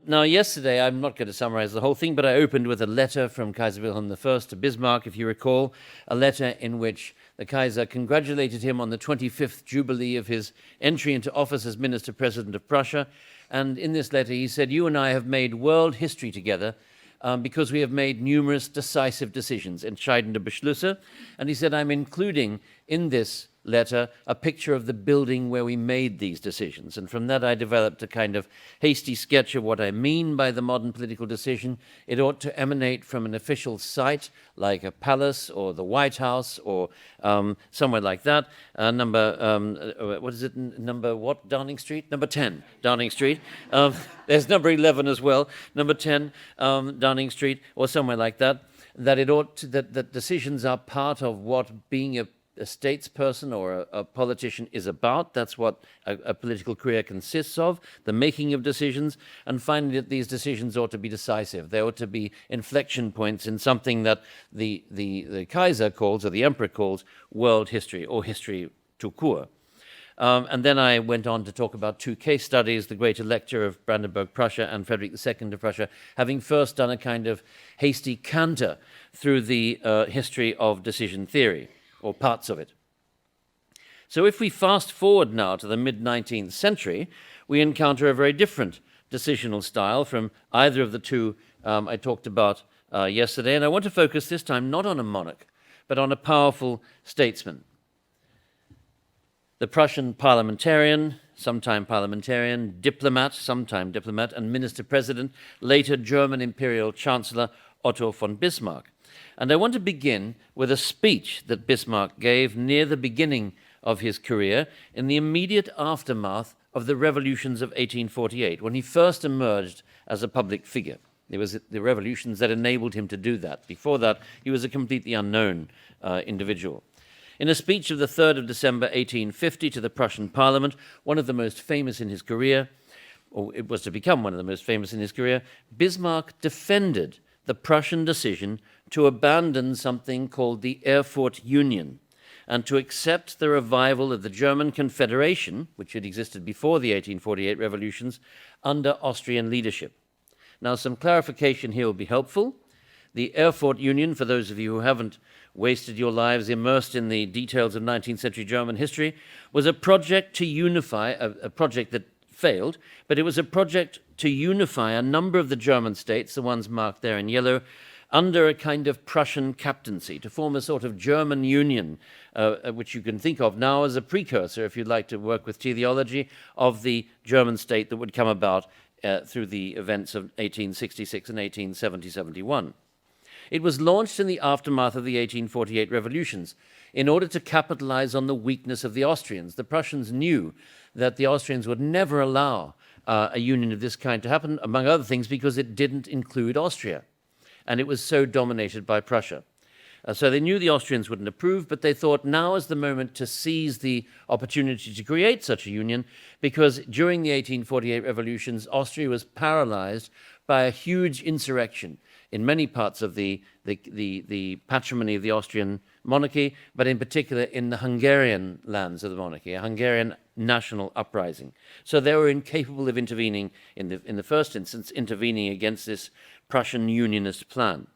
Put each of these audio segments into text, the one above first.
Now, yesterday, I'm not going to summarize the whole thing, but I opened with a letter from Kaiser Wilhelm I to Bismarck, if you recall, a letter in which the Kaiser congratulated him on the 25th jubilee of his entry into office as Minister-President of Prussia. And in this letter, he said, "You and I have made world history together because we have made numerous decisive decisions, entscheidende Beschlüsse." And he said, "I'm including in this letter a picture of the building where we made these decisions." And from that, I developed a kind of hasty sketch of what I mean by the modern political decision. It ought to emanate from an official site, like a palace or the White House or somewhere like that. What is it? Number what? Downing Street? Number 10, Downing Street. There's number 11 as well. Number 10, Downing Street, or somewhere like that. That it ought to, that decisions are part of what being a statesperson or a politician is about. That's what a political career consists of, the making of decisions, and finally that these decisions ought to be decisive. They ought to be inflection points in something that the Kaiser calls, or the Emperor calls, world history, or history tout court. And then I went on to talk about two case studies, the Great Elector of Brandenburg, Prussia, and Frederick II of Prussia, having first done a kind of hasty canter through the history of decision theory, or parts of it. So if we fast forward now to the mid-19th century, we encounter a very different decisional style from either of the two I talked about yesterday, and I want to focus this time not on a monarch, but on a powerful statesman. The Prussian parliamentarian, sometime diplomat, sometime diplomat, and minister-president, later German imperial chancellor Otto von Bismarck. And I want to begin with a speech that Bismarck gave near the beginning of his career in the immediate aftermath of the revolutions of 1848, when he first emerged as a public figure. It was the revolutions that enabled him to do that. Before that, he was a completely unknown individual. In a speech of the 3rd of December 1850 to the Prussian Parliament, one of the most famous in his career, or it was to become one of the most famous in his career, Bismarck defended the Prussian decision to abandon something called the Erfurt Union and to accept the revival of the German Confederation, which had existed before the 1848 revolutions, under Austrian leadership. Now, some clarification here will be helpful. The Erfurt Union, for those of you who haven't wasted your lives immersed in the details of 19th century German history, was a project to unify, a project that failed, but it was a project to unify a number of the German states, the ones marked there in yellow, under a kind of Prussian captaincy, to form a sort of German union, which you can think of now as a precursor, if you'd like to work with teleology, of the German state that would come about through the events of 1866 and 1870-71. It was launched in the aftermath of the 1848 revolutions in order to capitalize on the weakness of the Austrians. The Prussians knew that the Austrians would never allow a union of this kind to happen, among other things because it didn't include Austria, and it was so dominated by Prussia. So they knew the Austrians wouldn't approve, but they thought now is the moment to seize the opportunity to create such a union, because during the 1848 revolutions, Austria was paralyzed by a huge insurrection in many parts of the patrimony of the Austrian monarchy, but in particular in the Hungarian lands of the monarchy, a Hungarian national uprising. So they were incapable of intervening, in the first instance, intervening against this Prussian unionist plan.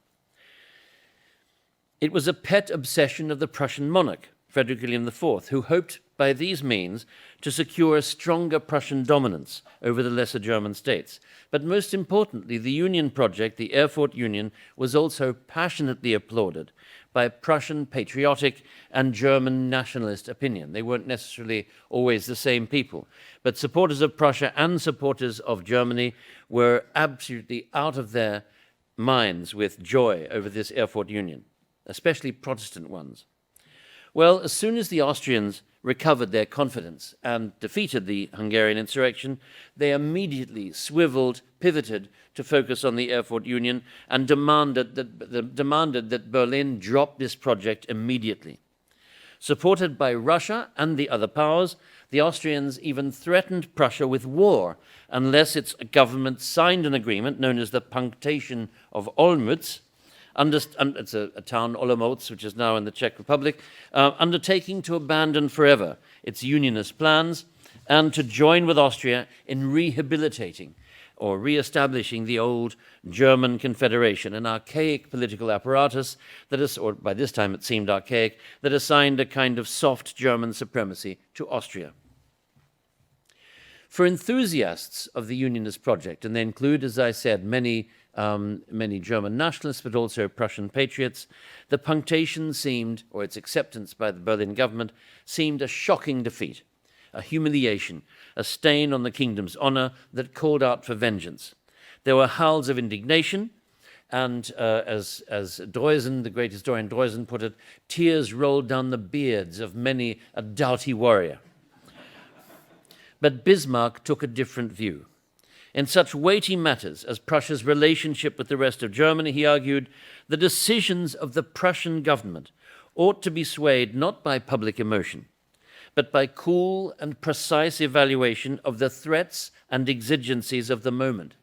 It was a pet obsession of the Prussian monarch, Frederick William IV, who hoped by these means to secure a stronger Prussian dominance over the lesser German states. But most importantly, the Union project, the Erfurt Union, was also passionately applauded by Prussian patriotic and German nationalist opinion. They weren't necessarily always the same people, but supporters of Prussia and supporters of Germany were absolutely out of their minds with joy over this Erfurt Union, especially Protestant ones. Well, as soon as the Austrians recovered their confidence and defeated the Hungarian insurrection, they immediately pivoted to focus on the Erfurt Union and demanded that Berlin drop this project immediately. Supported by Russia and the other powers, the Austrians even threatened Prussia with war unless its government signed an agreement known as the Punctation of Olmütz. It's a town, Olomouc, which is now in the Czech Republic, undertaking to abandon forever its unionist plans and to join with Austria in rehabilitating or re-establishing the old German Confederation, an archaic political apparatus that is, or by this time it seemed archaic, that assigned a kind of soft German supremacy to Austria. For enthusiasts of the Unionist project, and they include, as I said, many German nationalists, but also Prussian patriots, the punctation seemed, or its acceptance by the Berlin government, seemed a shocking defeat, a humiliation, a stain on the kingdom's honor that called out for vengeance. There were howls of indignation, and as Droysen, the great historian Droysen, put it, tears rolled down the beards of many a doughty warrior. But Bismarck took a different view. In such weighty matters as Prussia's relationship with the rest of Germany, he argued, the decisions of the Prussian government ought to be swayed not by public emotion, but by cool and precise evaluation of the threats and exigencies of the moment.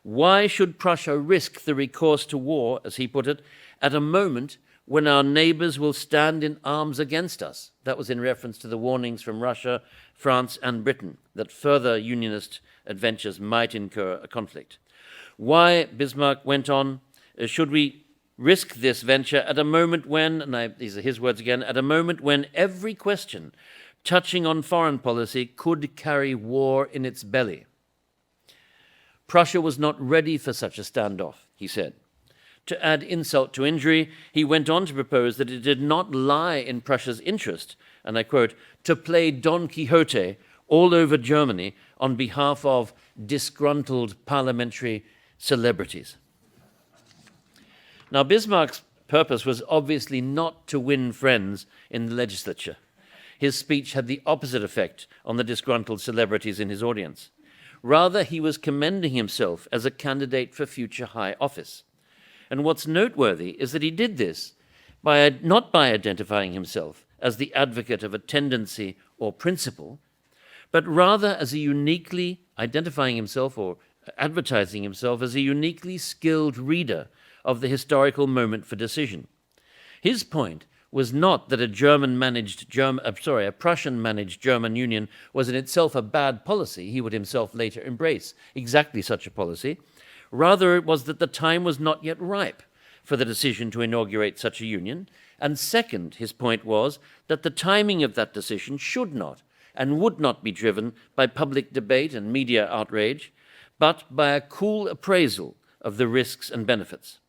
Why should Prussia risk the recourse to war, as he put it, at a moment when our neighbors will stand in arms against us? That was in reference to the warnings from Russia, France, and Britain that further Unionist adventures might incur a conflict. Why, Bismarck went on, should we risk this venture at a moment when, and these are his words again, at a moment when every question touching on foreign policy could carry war in its belly? Prussia was not ready for such a standoff, he said. To add insult to injury, he went on to propose that it did not lie in Prussia's interest, and I quote, to play Don Quixote all over Germany on behalf of disgruntled parliamentary celebrities. Now, Bismarck's purpose was obviously not to win friends in the legislature. His speech had the opposite effect on the disgruntled celebrities in his audience. Rather, he was commending himself as a candidate for future high office. And what's noteworthy is that he did this not by identifying himself as the advocate of a tendency or principle, but rather as a uniquely identifying himself or advertising himself as a uniquely skilled reader of the historical moment for decision. His point was not that a Prussian-managed German Union was in itself a bad policy. He would himself later embrace exactly such a policy. Rather, it was that the time was not yet ripe for the decision to inaugurate such a union. And second, his point was that the timing of that decision should not and would not be driven by public debate and media outrage, but by a cool appraisal of the risks and benefits.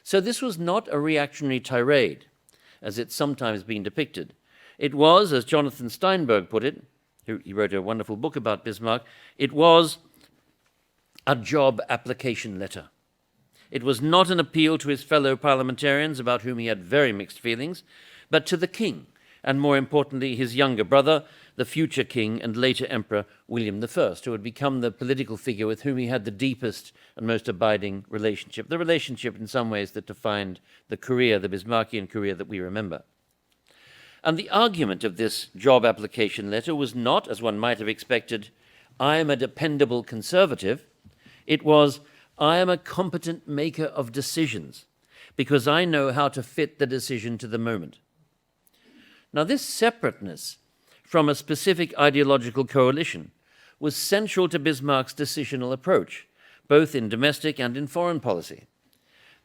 So this was not a reactionary tirade, as it's sometimes been depicted. It was, as Jonathan Steinberg put it, he wrote a wonderful book about Bismarck, it was a job application letter. It was not an appeal to his fellow parliamentarians, about whom he had very mixed feelings, but to the king, and more importantly, his younger brother, the future king and later emperor William I, who had become the political figure with whom he had the deepest and most abiding relationship, the relationship in some ways that defined the career, the Bismarckian career that we remember. And the argument of this job application letter was not, as one might have expected, I am a dependable conservative. It was, I am a competent maker of decisions because I know how to fit the decision to the moment. Now, this separateness from a specific ideological coalition was central to Bismarck's decisional approach, both in domestic and in foreign policy.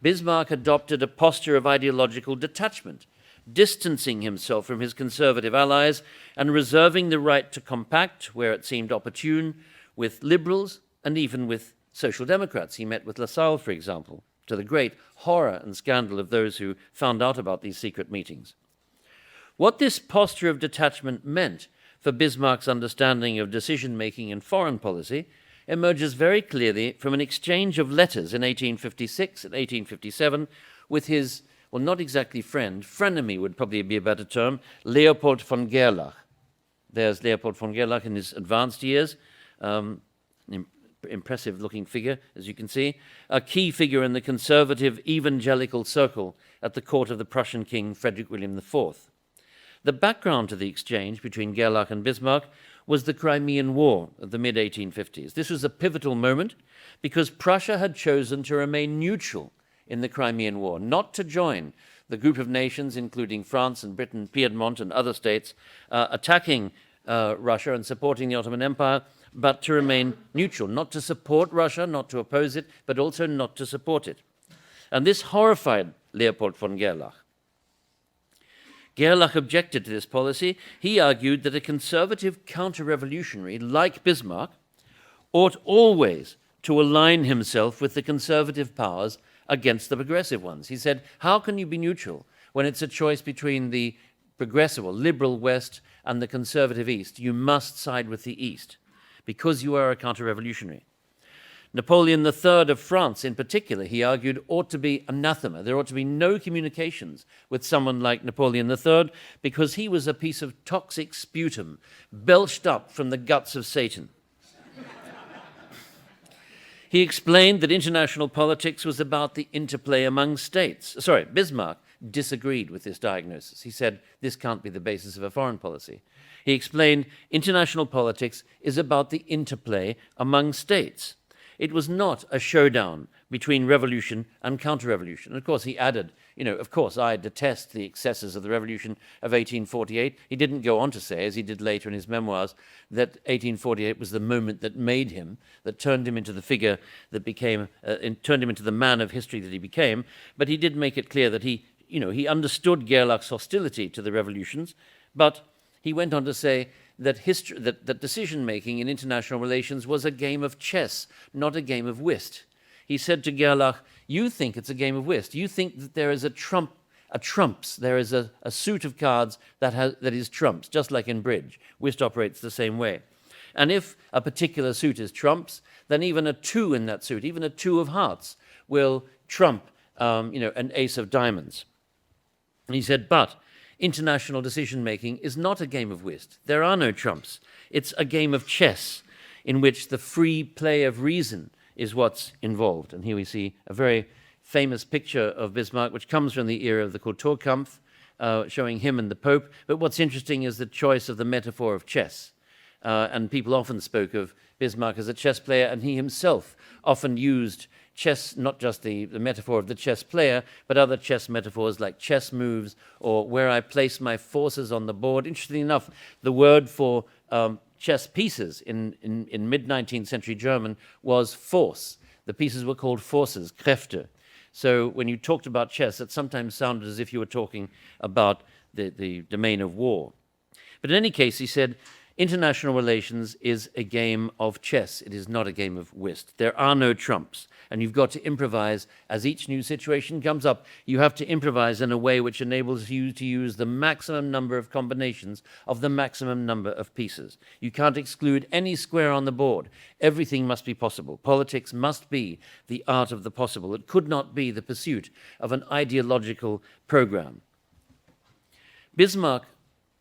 Bismarck adopted a posture of ideological detachment, distancing himself from his conservative allies and reserving the right to compact, where it seemed opportune, with liberals and even with Social Democrats. He met with Lassalle, for example, to the great horror and scandal of those who found out about these secret meetings. What this posture of detachment meant for Bismarck's understanding of decision-making in foreign policy emerges very clearly from an exchange of letters in 1856 and 1857 with his, well, not exactly friend, frenemy would probably be a better term, Leopold von Gerlach. There's Leopold von Gerlach in his advanced years, impressive-looking figure, as you can see, a key figure in the conservative evangelical circle at the court of the Prussian king Frederick William IV. The background to the exchange between Gerlach and Bismarck was the Crimean War of the mid-1850s. This was a pivotal moment because Prussia had chosen to remain neutral in the Crimean War, not to join the group of nations, including France and Britain, Piedmont and other states, attacking Russia and supporting the Ottoman Empire, but to remain neutral, not to support Russia, not to oppose it, but also not to support it. And this horrified Leopold von Gerlach. Gerlach objected to this policy. He argued that a conservative counter-revolutionary like Bismarck ought always to align himself with the conservative powers against the progressive ones. He said, how can you be neutral when it's a choice between the progressive or liberal West and the conservative East? You must side with the East because you are a counter-revolutionary. Napoleon III of France, in particular, he argued, ought to be anathema. There ought to be no communications with someone like Napoleon III because he was a piece of toxic sputum belched up from the guts of Satan. He explained that international politics was about the interplay among states. Sorry, Bismarck disagreed with this diagnosis. He said, this can't be the basis of a foreign policy. He explained international politics is about the interplay among states. It was not a showdown between revolution and counter-revolution. And of course, he added, of course, I detest the excesses of the revolution of 1848. He didn't go on to say, as he did later in his memoirs, that 1848 was the moment that made him, that turned him into the figure that became, turned him into the man of history that he became. But he did make it clear that he understood Gerlach's hostility to the revolutions, but he went on to say that decision-making in international relations was a game of chess, not a game of whist. He said to Gerlach, you think it's a game of whist. You think that there is a trumps. There is a suit of cards that is trumps, just like in bridge. Whist operates the same way. And if a particular suit is trumps, then even a 2 in that suit, even a 2 of hearts, will trump an ace of diamonds. And he said, but international decision-making is not a game of whist. There are no trumps. It's a game of chess in which the free play of reason is what's involved. And here we see a very famous picture of Bismarck, which comes from the era of the Kulturkampf, showing him and the Pope. But what's interesting is the choice of the metaphor of chess. And people often spoke of Bismarck as a chess player, and he himself often used chess, not just the metaphor of the chess player, but other chess metaphors like chess moves or where I place my forces on the board. Interestingly enough, the word for chess pieces in mid-19th century German was force. The pieces were called forces, Kräfte. So when you talked about chess, it sometimes sounded as if you were talking about the domain of war. But in any case, he said, international relations is a game of chess. It is not a game of whist. There are no trumps. And you've got to improvise as each new situation comes up. You have to improvise in a way which enables you to use the maximum number of combinations of the maximum number of pieces. You can't exclude any square on the board. Everything must be possible. Politics must be the art of the possible. It could not be the pursuit of an ideological program. Bismarck,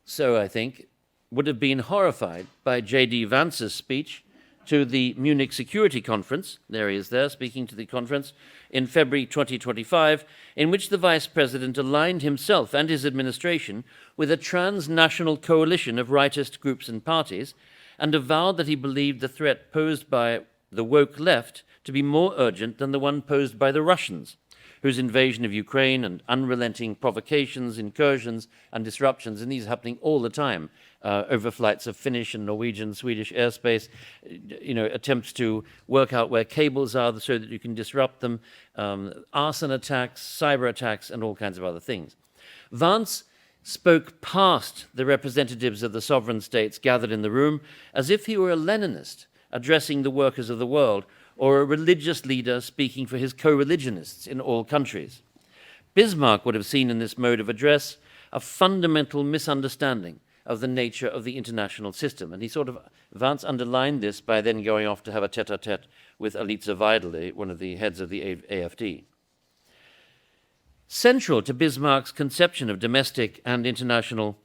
so I think, would have been horrified by J.D. Vance's speech to the Munich Security Conference, there he is there speaking to the conference, in February 2025, in which the Vice President aligned himself and his administration with a transnational coalition of rightist groups and parties, and avowed that he believed the threat posed by the woke left to be more urgent than the one posed by the Russians, whose invasion of Ukraine and unrelenting provocations, incursions, and disruptions, and these are happening all the time, overflights of Finnish and Norwegian, Swedish airspace, attempts to work out where cables are so that you can disrupt them, arson attacks, cyber attacks, and all kinds of other things. Vance spoke past the representatives of the sovereign states gathered in the room as if he were a Leninist addressing the workers of the world, or a religious leader speaking for his co-religionists in all countries. Bismarck would have seen in this mode of address a fundamental misunderstanding of the nature of the international system. And Vance underlined this by then going off to have a tete-a-tete with Alice Weidel, one of the heads of the AfD. Central to Bismarck's conception of domestic and international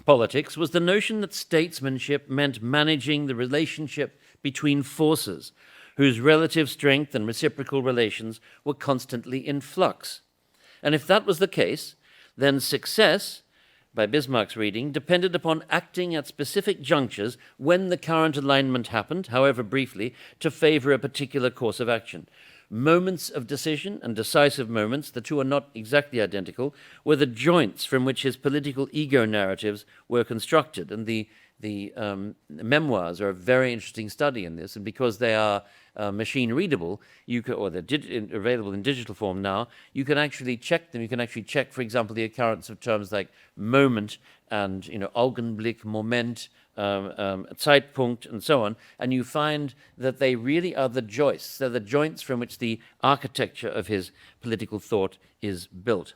politics was the notion that statesmanship meant managing the relationship between forces whose relative strength and reciprocal relations were constantly in flux. And if that was the case, then success, by Bismarck's reading, depended upon acting at specific junctures when the current alignment happened, however briefly, to favor a particular course of action. Moments of decision and decisive moments, the two are not exactly identical, were the joints from which his political ego narratives were constructed. And the memoirs are a very interesting study in this, and because they are machine readable, or they're available in digital form now, you can actually check them. You can actually check, for example, the occurrence of terms like moment and Augenblick, Moment, Zeitpunkt, and so on, and you find that they really are the joists. They're the joints from which the architecture of his political thought is built.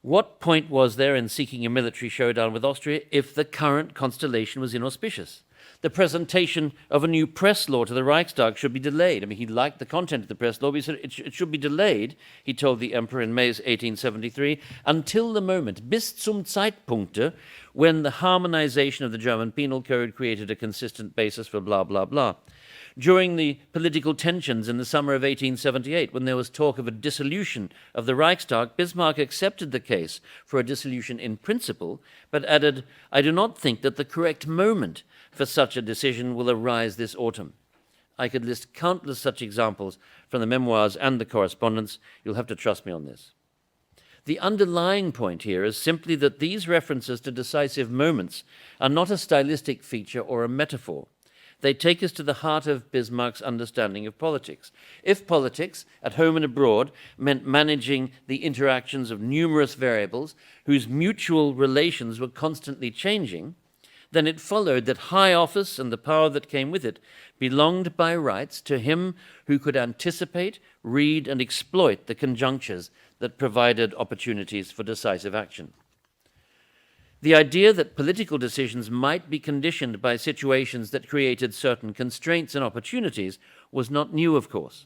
What point was there in seeking a military showdown with Austria if the current constellation was inauspicious? The presentation of a new press law to the Reichstag should be delayed. I mean, he liked the content of the press law, but he said it should be delayed, he told the emperor in May 1873, until the moment, bis zum Zeitpunkte, when the harmonization of the German penal code created a consistent basis for blah, blah, blah. During the political tensions in the summer of 1878, when there was talk of a dissolution of the Reichstag, Bismarck accepted the case for a dissolution in principle, but added, "I do not think that the correct moment for such a decision will arise this autumn." I could list countless such examples from the memoirs and the correspondence. You'll have to trust me on this. The underlying point here is simply that these references to decisive moments are not a stylistic feature or a metaphor. They take us to the heart of Bismarck's understanding of politics. If politics, at home and abroad, meant managing the interactions of numerous variables whose mutual relations were constantly changing, then it followed that high office and the power that came with it belonged by rights to him who could anticipate, read, and exploit the conjunctures that provided opportunities for decisive action. The idea that political decisions might be conditioned by situations that created certain constraints and opportunities was not new, of course.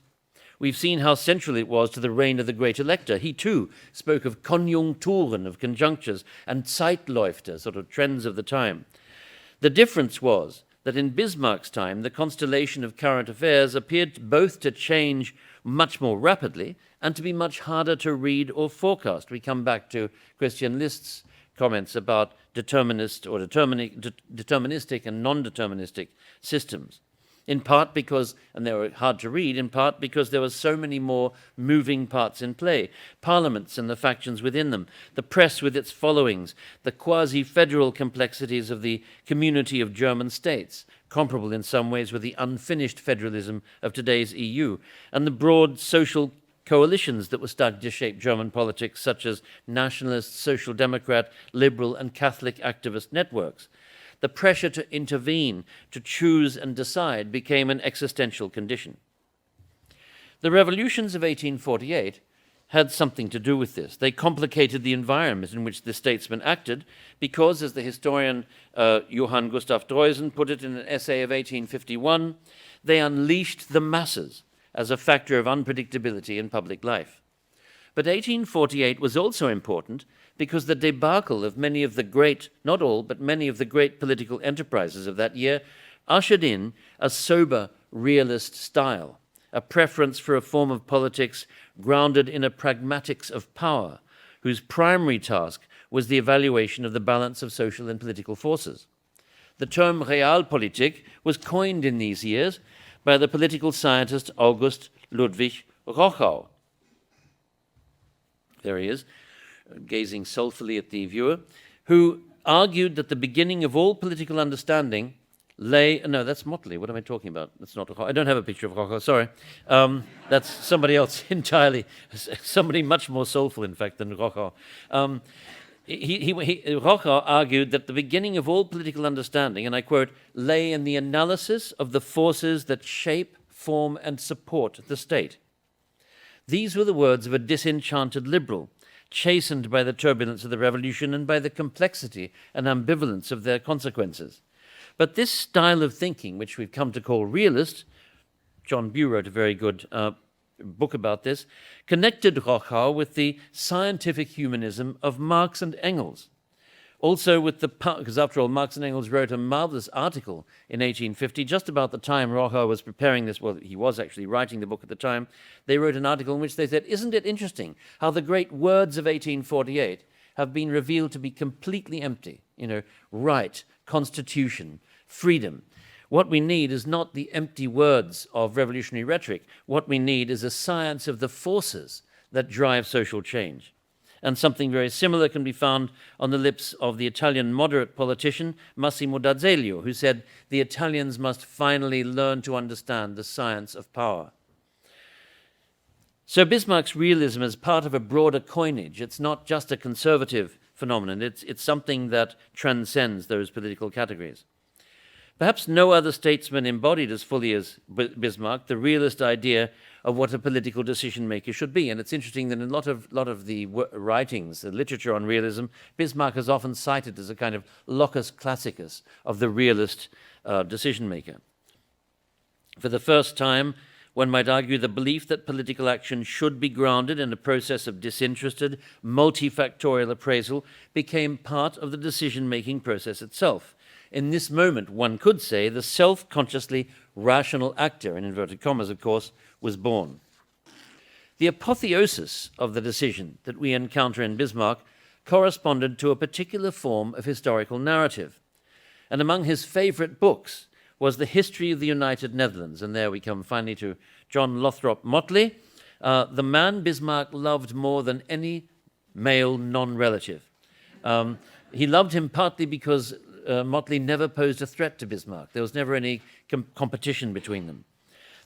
We've seen how central it was to the reign of the great elector. He too spoke of Konjunkturen, of conjunctures, and Zeitläufte, sort of trends of the time. The difference was that in Bismarck's time, the constellation of current affairs appeared both to change much more rapidly and to be much harder to read or forecast. We come back to Christian List's comments about deterministic and non-deterministic systems, in part because, and they were hard to read, in part because there were so many more moving parts in play. Parliaments and the factions within them, the press with its followings, the quasi-federal complexities of the community of German states, comparable in some ways with the unfinished federalism of today's EU, and the broad social coalitions that were starting to shape German politics, such as nationalist, social democrat, liberal, and Catholic activist networks. The pressure to intervene, to choose and decide, became an existential condition. The revolutions of 1848 had something to do with this. They complicated the environment in which the statesman acted because, as the historian Johann Gustav Droysen put it in an essay of 1851, they unleashed the masses as a factor of unpredictability in public life. But 1848 was also important because the debacle of many of the great, not all, but many of the great political enterprises of that year ushered in a sober, realist style, a preference for a form of politics grounded in a pragmatics of power, whose primary task was the evaluation of the balance of social and political forces. The term Realpolitik was coined in these years by the political scientist August Ludwig Rochau. There he is, gazing soulfully at the viewer, who argued that the beginning of all political understanding lay... No, that's Motley. What am I talking about? That's not Rochau. I don't have a picture of Rochau, sorry. That's somebody else entirely, somebody much more soulful, in fact, than Rochau. Rochau argued that the beginning of all political understanding, and I quote, lay in the analysis of the forces that shape, form, and support the state. These were the words of a disenchanted liberal, chastened by the turbulence of the revolution and by the complexity and ambivalence of their consequences. But this style of thinking, which we've come to call realist, John Bew wrote a very good book about this, connected Rochau with the scientific humanism of Marx and Engels. Also with because after all, Marx and Engels wrote a marvelous article in 1850, just about the time Rochau was preparing this, well, he was actually writing the book at the time. They wrote an article in which they said, isn't it interesting how the great words of 1848 have been revealed to be completely empty? Right, constitution, freedom. What we need is not the empty words of revolutionary rhetoric. What we need is a science of the forces that drive social change. And something very similar can be found on the lips of the Italian moderate politician Massimo d'Azeglio, who said, "The Italians must finally learn to understand the science of power." So Bismarck's realism is part of a broader coinage. It's not just a conservative phenomenon. It's something that transcends those political categories. Perhaps no other statesman embodied as fully as Bismarck the realist idea of what a political decision-maker should be. And it's interesting that in a lot of the writings, the literature on realism, Bismarck is often cited as a kind of locus classicus of the realist decision-maker. For the first time, one might argue the belief that political action should be grounded in a process of disinterested, multifactorial appraisal became part of the decision-making process itself. In this moment, one could say, the self-consciously rational actor, in inverted commas, of course, was born. The apotheosis of the decision that we encounter in Bismarck corresponded to a particular form of historical narrative. And among his favorite books was The History of the United Netherlands. And there we come finally to John Lothrop Motley, the man Bismarck loved more than any male non-relative. He loved him partly because Motley never posed a threat to Bismarck. There was never any competition between them.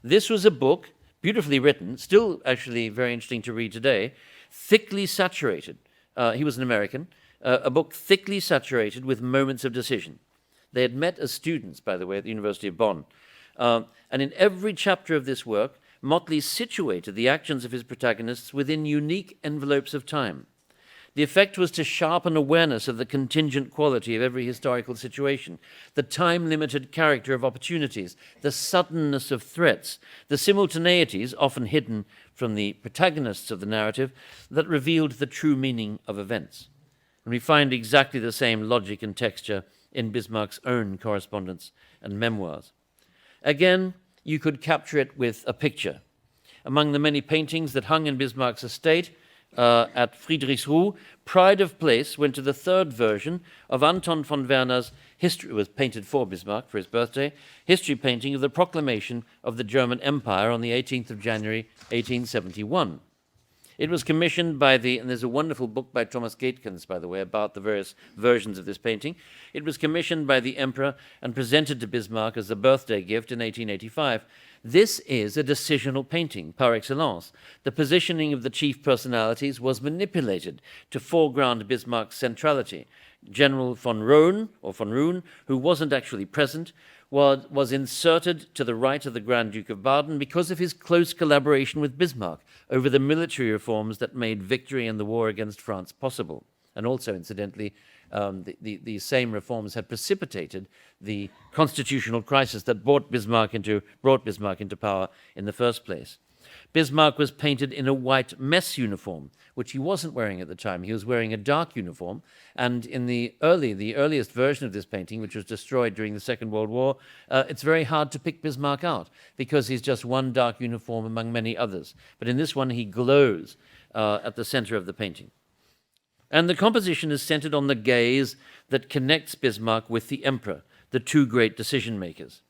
This was a book, beautifully written, still actually very interesting to read today, thickly saturated. He was an American. A book thickly saturated with moments of decision. They had met as students, by the way, at the University of Bonn. And in every chapter of this work, Motley situated the actions of his protagonists within unique envelopes of time. The effect was to sharpen awareness of the contingent quality of every historical situation, the time-limited character of opportunities, the suddenness of threats, the simultaneities, often hidden from the protagonists of the narrative, that revealed the true meaning of events. And we find exactly the same logic and texture in Bismarck's own correspondence and memoirs. Again, you could capture it with a picture. Among the many paintings that hung in Bismarck's estate at Friedrichsruh, pride of place went to the third version of Anton von Werner's history. It was painted for Bismarck for his birthday, history painting of the proclamation of the German Empire on the 18th of January, 1871. It was commissioned by and there's a wonderful book by Thomas Gaetkens, by the way, about the various versions of this painting. It was commissioned by the Emperor and presented to Bismarck as a birthday gift in 1885. This is a decisional painting, par excellence. The positioning of the chief personalities was manipulated to foreground Bismarck's centrality. General von Roon, who wasn't actually present, was inserted to the right of the Grand Duke of Baden because of his close collaboration with Bismarck over the military reforms that made victory in the war against France possible. And also, incidentally, the same reforms had precipitated the constitutional crisis that brought Bismarck into power in the first place. Bismarck was painted in a white mess uniform, which he wasn't wearing at the time. He was wearing a dark uniform, and in the earliest version of this painting, which was destroyed during the Second World War, it's very hard to pick Bismarck out because he's just one dark uniform among many others. But in this one, he glows at the center of the painting. And the composition is centered on the gaze that connects Bismarck with the Emperor, the two great decision makers.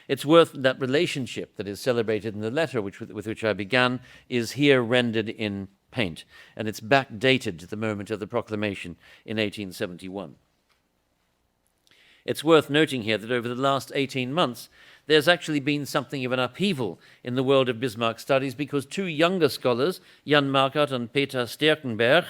It's worth that relationship that is celebrated in the letter with which I began is here rendered in paint, and it's backdated to the moment of the proclamation in 1871. It's worth noting here that over the last 18 months, there's actually been something of an upheaval in the world of Bismarck studies because two younger scholars, Jan Markert and Peter Sterkenberg,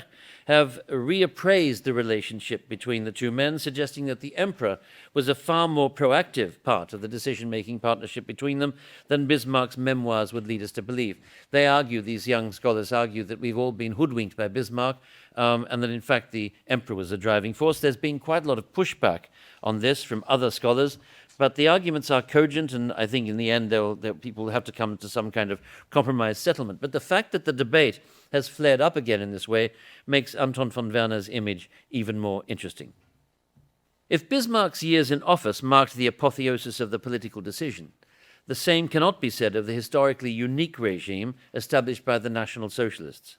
have reappraised the relationship between the two men, suggesting that the Emperor was a far more proactive part of the decision-making partnership between them than Bismarck's memoirs would lead us to believe. These young scholars argue that we've all been hoodwinked by Bismarck and that in fact the Emperor was a driving force. There's been quite a lot of pushback on this from other scholars, but the arguments are cogent, and I think in the end people will have to come to some kind of compromise settlement. But the fact that the debate has flared up again in this way makes Anton von Werner's image even more interesting. If Bismarck's years in office marked the apotheosis of the political decision, the same cannot be said of the historically unique regime established by the National Socialists.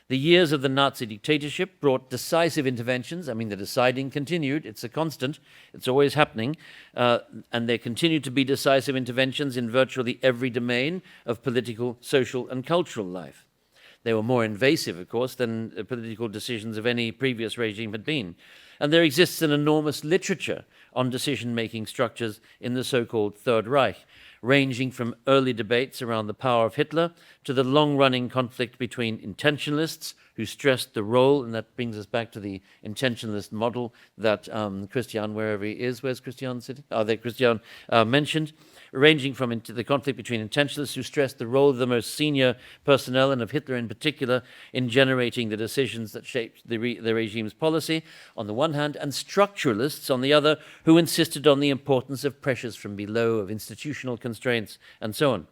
The years of the Nazi dictatorship brought decisive interventions. I mean, the deciding continued. It's a constant. It's always happening. And there continued to be decisive interventions in virtually every domain of political, social, and cultural life. They were more invasive, of course, than the political decisions of any previous regime had been. And there exists an enormous literature on decision-making structures in the so-called Third Reich, ranging from early debates around the power of Hitler to the long-running conflict between intentionalists who stressed the role, and that brings us back to the intentionalist model that Christian, wherever he is, where's Christian sitting? There Christian mentioned, ranging from the conflict between intentionalists who stressed the role of the most senior personnel, and of Hitler in particular, in generating the decisions that shaped the regime's policy, on the one hand, and structuralists, on the other, who insisted on the importance of pressures from below, of institutional constraints, and so on.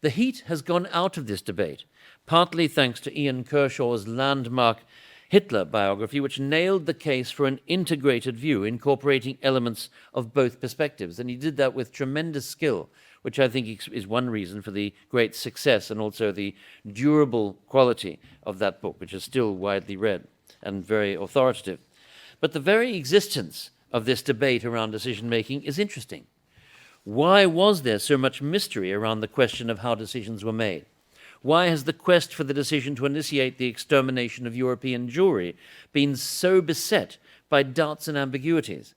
The heat has gone out of this debate, partly thanks to Ian Kershaw's landmark Hitler biography, which nailed the case for an integrated view, incorporating elements of both perspectives. And he did that with tremendous skill, which I think is one reason for the great success and also the durable quality of that book, which is still widely read and very authoritative. But the very existence of this debate around decision-making is interesting. Why was there so much mystery around the question of how decisions were made? Why has the quest for the decision to initiate the extermination of European Jewry been so beset by doubts and ambiguities?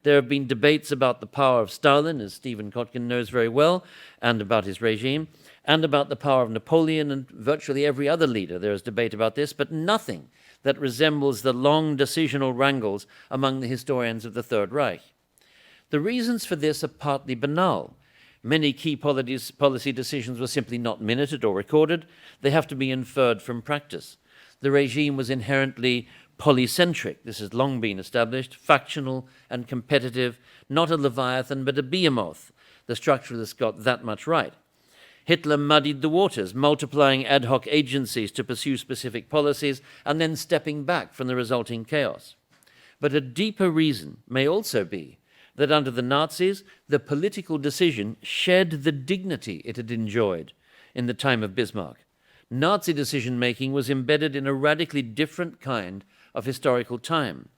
There have been debates about the power of Stalin, as Stephen Kotkin knows very well, and about his regime, and about the power of Napoleon and virtually every other leader. There is debate about this, but nothing that resembles the long decisional wrangles among the historians of the Third Reich. The reasons for this are partly banal. Many key policy decisions were simply not minuted or recorded. They have to be inferred from practice. The regime was inherently polycentric. This has long been established, factional and competitive, not a leviathan but a behemoth. The structuralists got that much right. Hitler muddied the waters, multiplying ad hoc agencies to pursue specific policies and then stepping back from the resulting chaos. But a deeper reason may also be that under the Nazis, the political decision shed the dignity it had enjoyed in the time of Bismarck. Nazi decision-making was embedded in a radically different kind of historical time.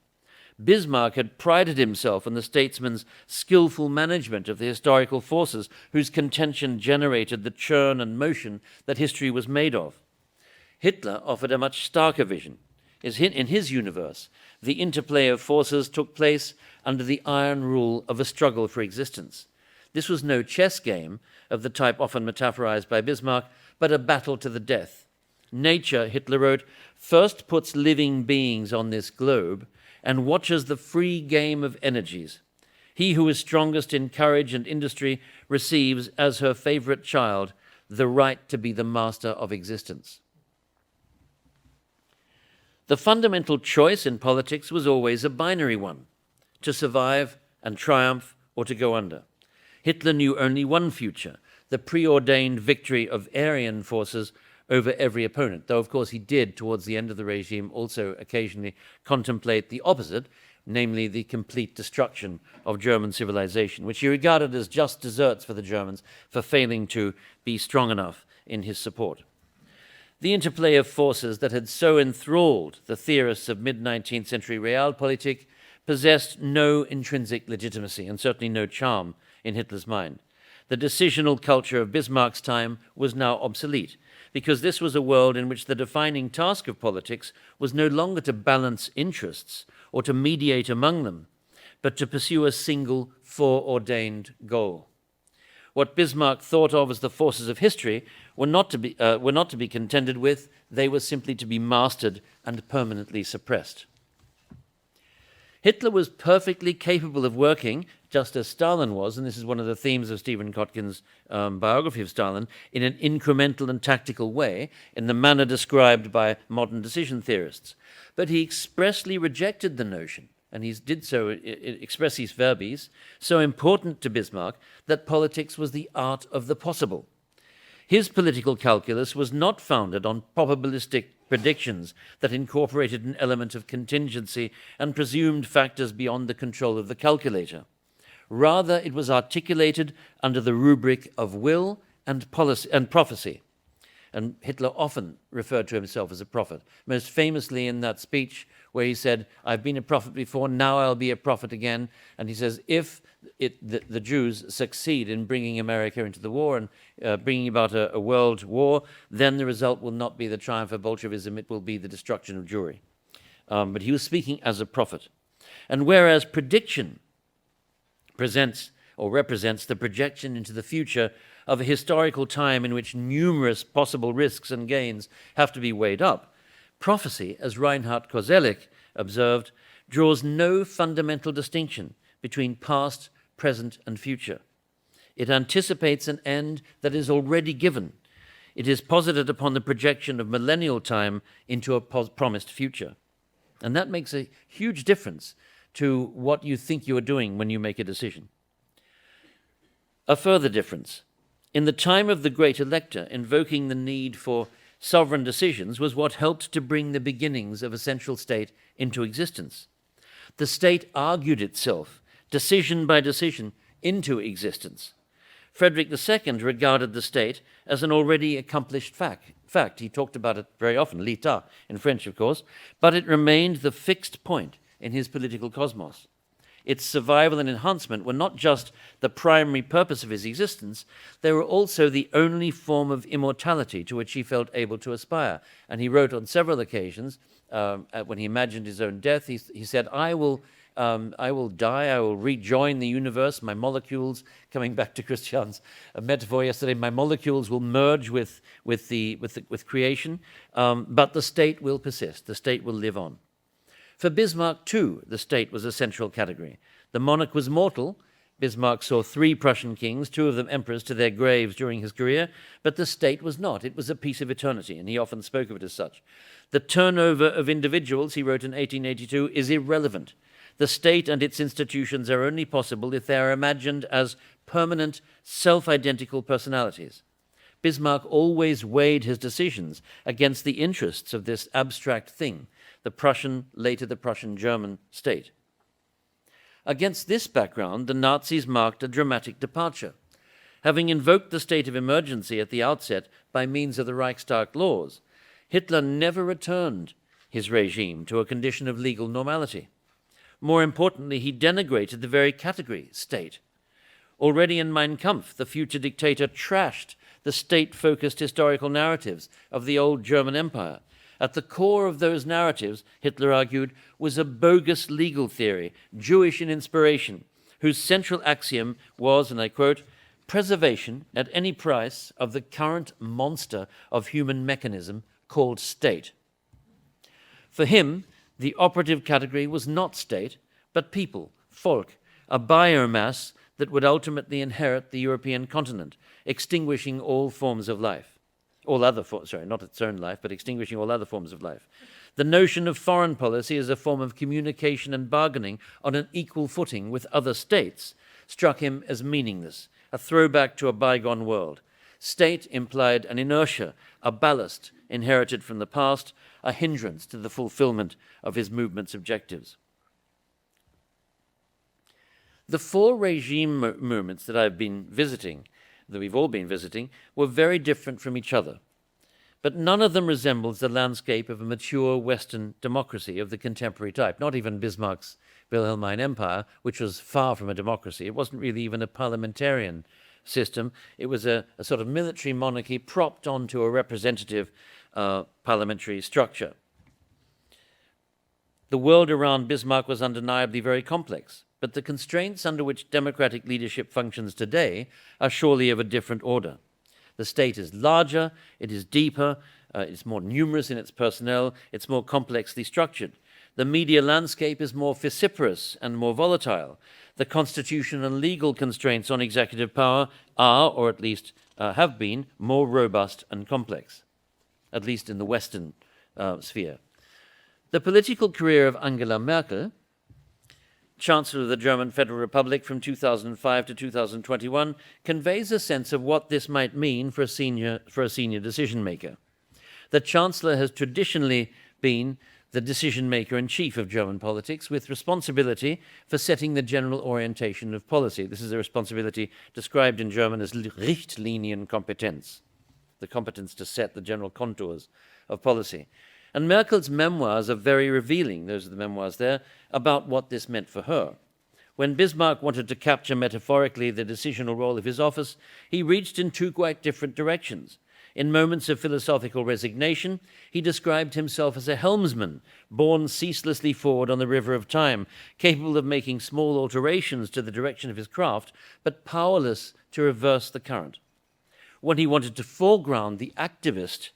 Bismarck had prided himself on the statesman's skillful management of the historical forces whose contention generated the churn and motion that history was made of. Hitler offered a much starker vision. In his universe, the interplay of forces took place under the iron rule of a struggle for existence. This was no chess game of the type often metaphorized by Bismarck, but a battle to the death. Nature, Hitler wrote, first puts living beings on this globe and watches the free game of energies. He who is strongest in courage and industry receives, as her favorite child, the right to be the master of existence. The fundamental choice in politics was always a binary one: to survive and triumph or to go under. Hitler knew only one future: the preordained victory of Aryan forces over every opponent, though of course he did, towards the end of the regime, also occasionally contemplate the opposite, namely the complete destruction of German civilization, which he regarded as just desserts for the Germans for failing to be strong enough in his support. The interplay of forces that had so enthralled the theorists of mid-19th century realpolitik possessed no intrinsic legitimacy and certainly no charm in Hitler's mind. The decisional culture of Bismarck's time was now obsolete, because this was a world in which the defining task of politics was no longer to balance interests or to mediate among them, but to pursue a single foreordained goal. What Bismarck thought of as the forces of history were not to be contended with. They were simply to be mastered and permanently suppressed. Hitler was perfectly capable of working, just as Stalin was, and this is one of the themes of Stephen Kotkin's biography of Stalin, in an incremental and tactical way, in the manner described by modern decision theorists. But he expressly rejected the notion, and he did so expressis verbis, so important to Bismarck, that politics was the art of the possible. His political calculus was not founded on probabilistic predictions that incorporated an element of contingency and presumed factors beyond the control of the calculator. Rather, it was articulated under the rubric of will and prophecy. And Hitler often referred to himself as a prophet, most famously in that speech where he said, "I've been a prophet before, now I'll be a prophet again." And he says, if the Jews succeed in bringing America into the war and bringing about a world war, then the result will not be the triumph of Bolshevism, it will be the destruction of Jewry. But he was speaking as a prophet. And whereas prediction presents or represents the projection into the future of a historical time in which numerous possible risks and gains have to be weighed up, prophecy, as Reinhard Koselleck observed, draws no fundamental distinction between past, present, and future. It anticipates an end that is already given. It is posited upon the projection of millennial time into a promised future. And that makes a huge difference to what you think you are doing when you make a decision. A further difference. In the time of the great elector, invoking the need for sovereign decisions was what helped to bring the beginnings of a central state into existence. The state argued itself, decision by decision, into existence. Frederick II regarded the state as an already accomplished fact. He talked about it very often, l'état in French, of course, but it remained the fixed point in his political cosmos. Its survival and enhancement were not just the primary purpose of his existence, they were also the only form of immortality to which he felt able to aspire. And he wrote on several occasions, when he imagined his own death, he said, I will die, I will rejoin the universe, my molecules, coming back to Christian's metaphor yesterday, my molecules will merge with creation, but the state will persist, the state will live on. For Bismarck, too, the state was a central category. The monarch was mortal. Bismarck saw 3 Prussian kings, 2 of them emperors, to their graves during his career, but the state was not. It was a piece of eternity, and he often spoke of it as such. The turnover of individuals, he wrote in 1882, is irrelevant. The state and its institutions are only possible if they are imagined as permanent, self-identical personalities. Bismarck always weighed his decisions against the interests of this abstract thing, the Prussian, later the Prussian-German state. Against this background, the Nazis marked a dramatic departure. Having invoked the state of emergency at the outset by means of the Reichstag laws, Hitler never returned his regime to a condition of legal normality. More importantly, he denigrated the very category state. Already in Mein Kampf, the future dictator trashed the state-focused historical narratives of the old German Empire. At the core of those narratives, Hitler argued, was a bogus legal theory, Jewish in inspiration, whose central axiom was, and I quote, preservation at any price of the current monster of human mechanism called state. For him, the operative category was not state, but people, Volk, a biomass that would ultimately inherit the European continent, extinguishing all forms of life. All other forms, not its own life, but extinguishing all other forms of life. The notion of foreign policy as a form of communication and bargaining on an equal footing with other states struck him as meaningless, a throwback to a bygone world. State implied an inertia, a ballast inherited from the past, a hindrance to the fulfillment of his movement's objectives. The 4 regime movements that I've been visiting, that we've all been visiting, were very different from each other. But none of them resembles the landscape of a mature Western democracy of the contemporary type, not even Bismarck's Wilhelmine Empire, which was far from a democracy. It wasn't really even a parliamentarian system. It was a sort of military monarchy propped onto a representative parliamentary structure. The world around Bismarck was undeniably very complex, but the constraints under which democratic leadership functions today are surely of a different order. The state is larger, it is deeper, it's more numerous in its personnel, it's more complexly structured. The media landscape is more vociferous and more volatile. The constitutional and legal constraints on executive power are, or at least have been, more robust and complex, at least in the Western sphere. The political career of Angela Merkel, Chancellor of the German Federal Republic from 2005 to 2021, conveys a sense of what this might mean for a senior decision-maker. The Chancellor has traditionally been the decision-maker-in-chief of German politics, with responsibility for setting the general orientation of policy. This is a responsibility described in German as Richtlinienkompetenz. the competence to set the general contours of policy. And Merkel's memoirs are very revealing, those are the memoirs there, about what this meant for her. When Bismarck wanted to capture metaphorically the decisional role of his office, he reached in two quite different directions. In moments of philosophical resignation, he described himself as a helmsman, borne ceaselessly forward on the river of time, capable of making small alterations to the direction of his craft, but powerless to reverse the current. When he wanted to foreground the activist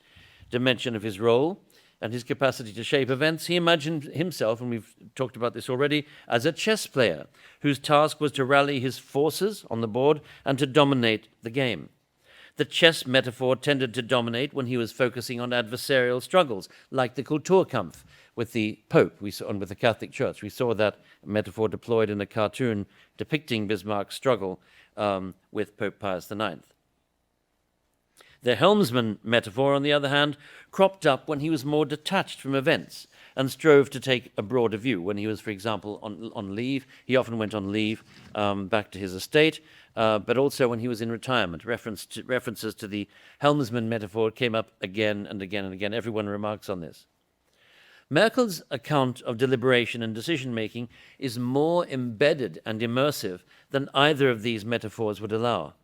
dimension of his role and his capacity to shape events, he imagined himself, and we've talked about this already, as a chess player whose task was to rally his forces on the board and to dominate the game. The chess metaphor tended to dominate when he was focusing on adversarial struggles, like the Kulturkampf with the Pope and with the Catholic Church. We saw that metaphor deployed in a cartoon depicting Bismarck's struggle with Pope Pius IX. The helmsman metaphor, on the other hand, cropped up when he was more detached from events and strove to take a broader view. When he was, for example, on leave, he often went on leave back to his estate, but also when he was in retirement. References to the helmsman metaphor came up again and again and again. Everyone remarks on this. Merkel's account of deliberation and decision-making is more embedded and immersive than either of these metaphors would allow.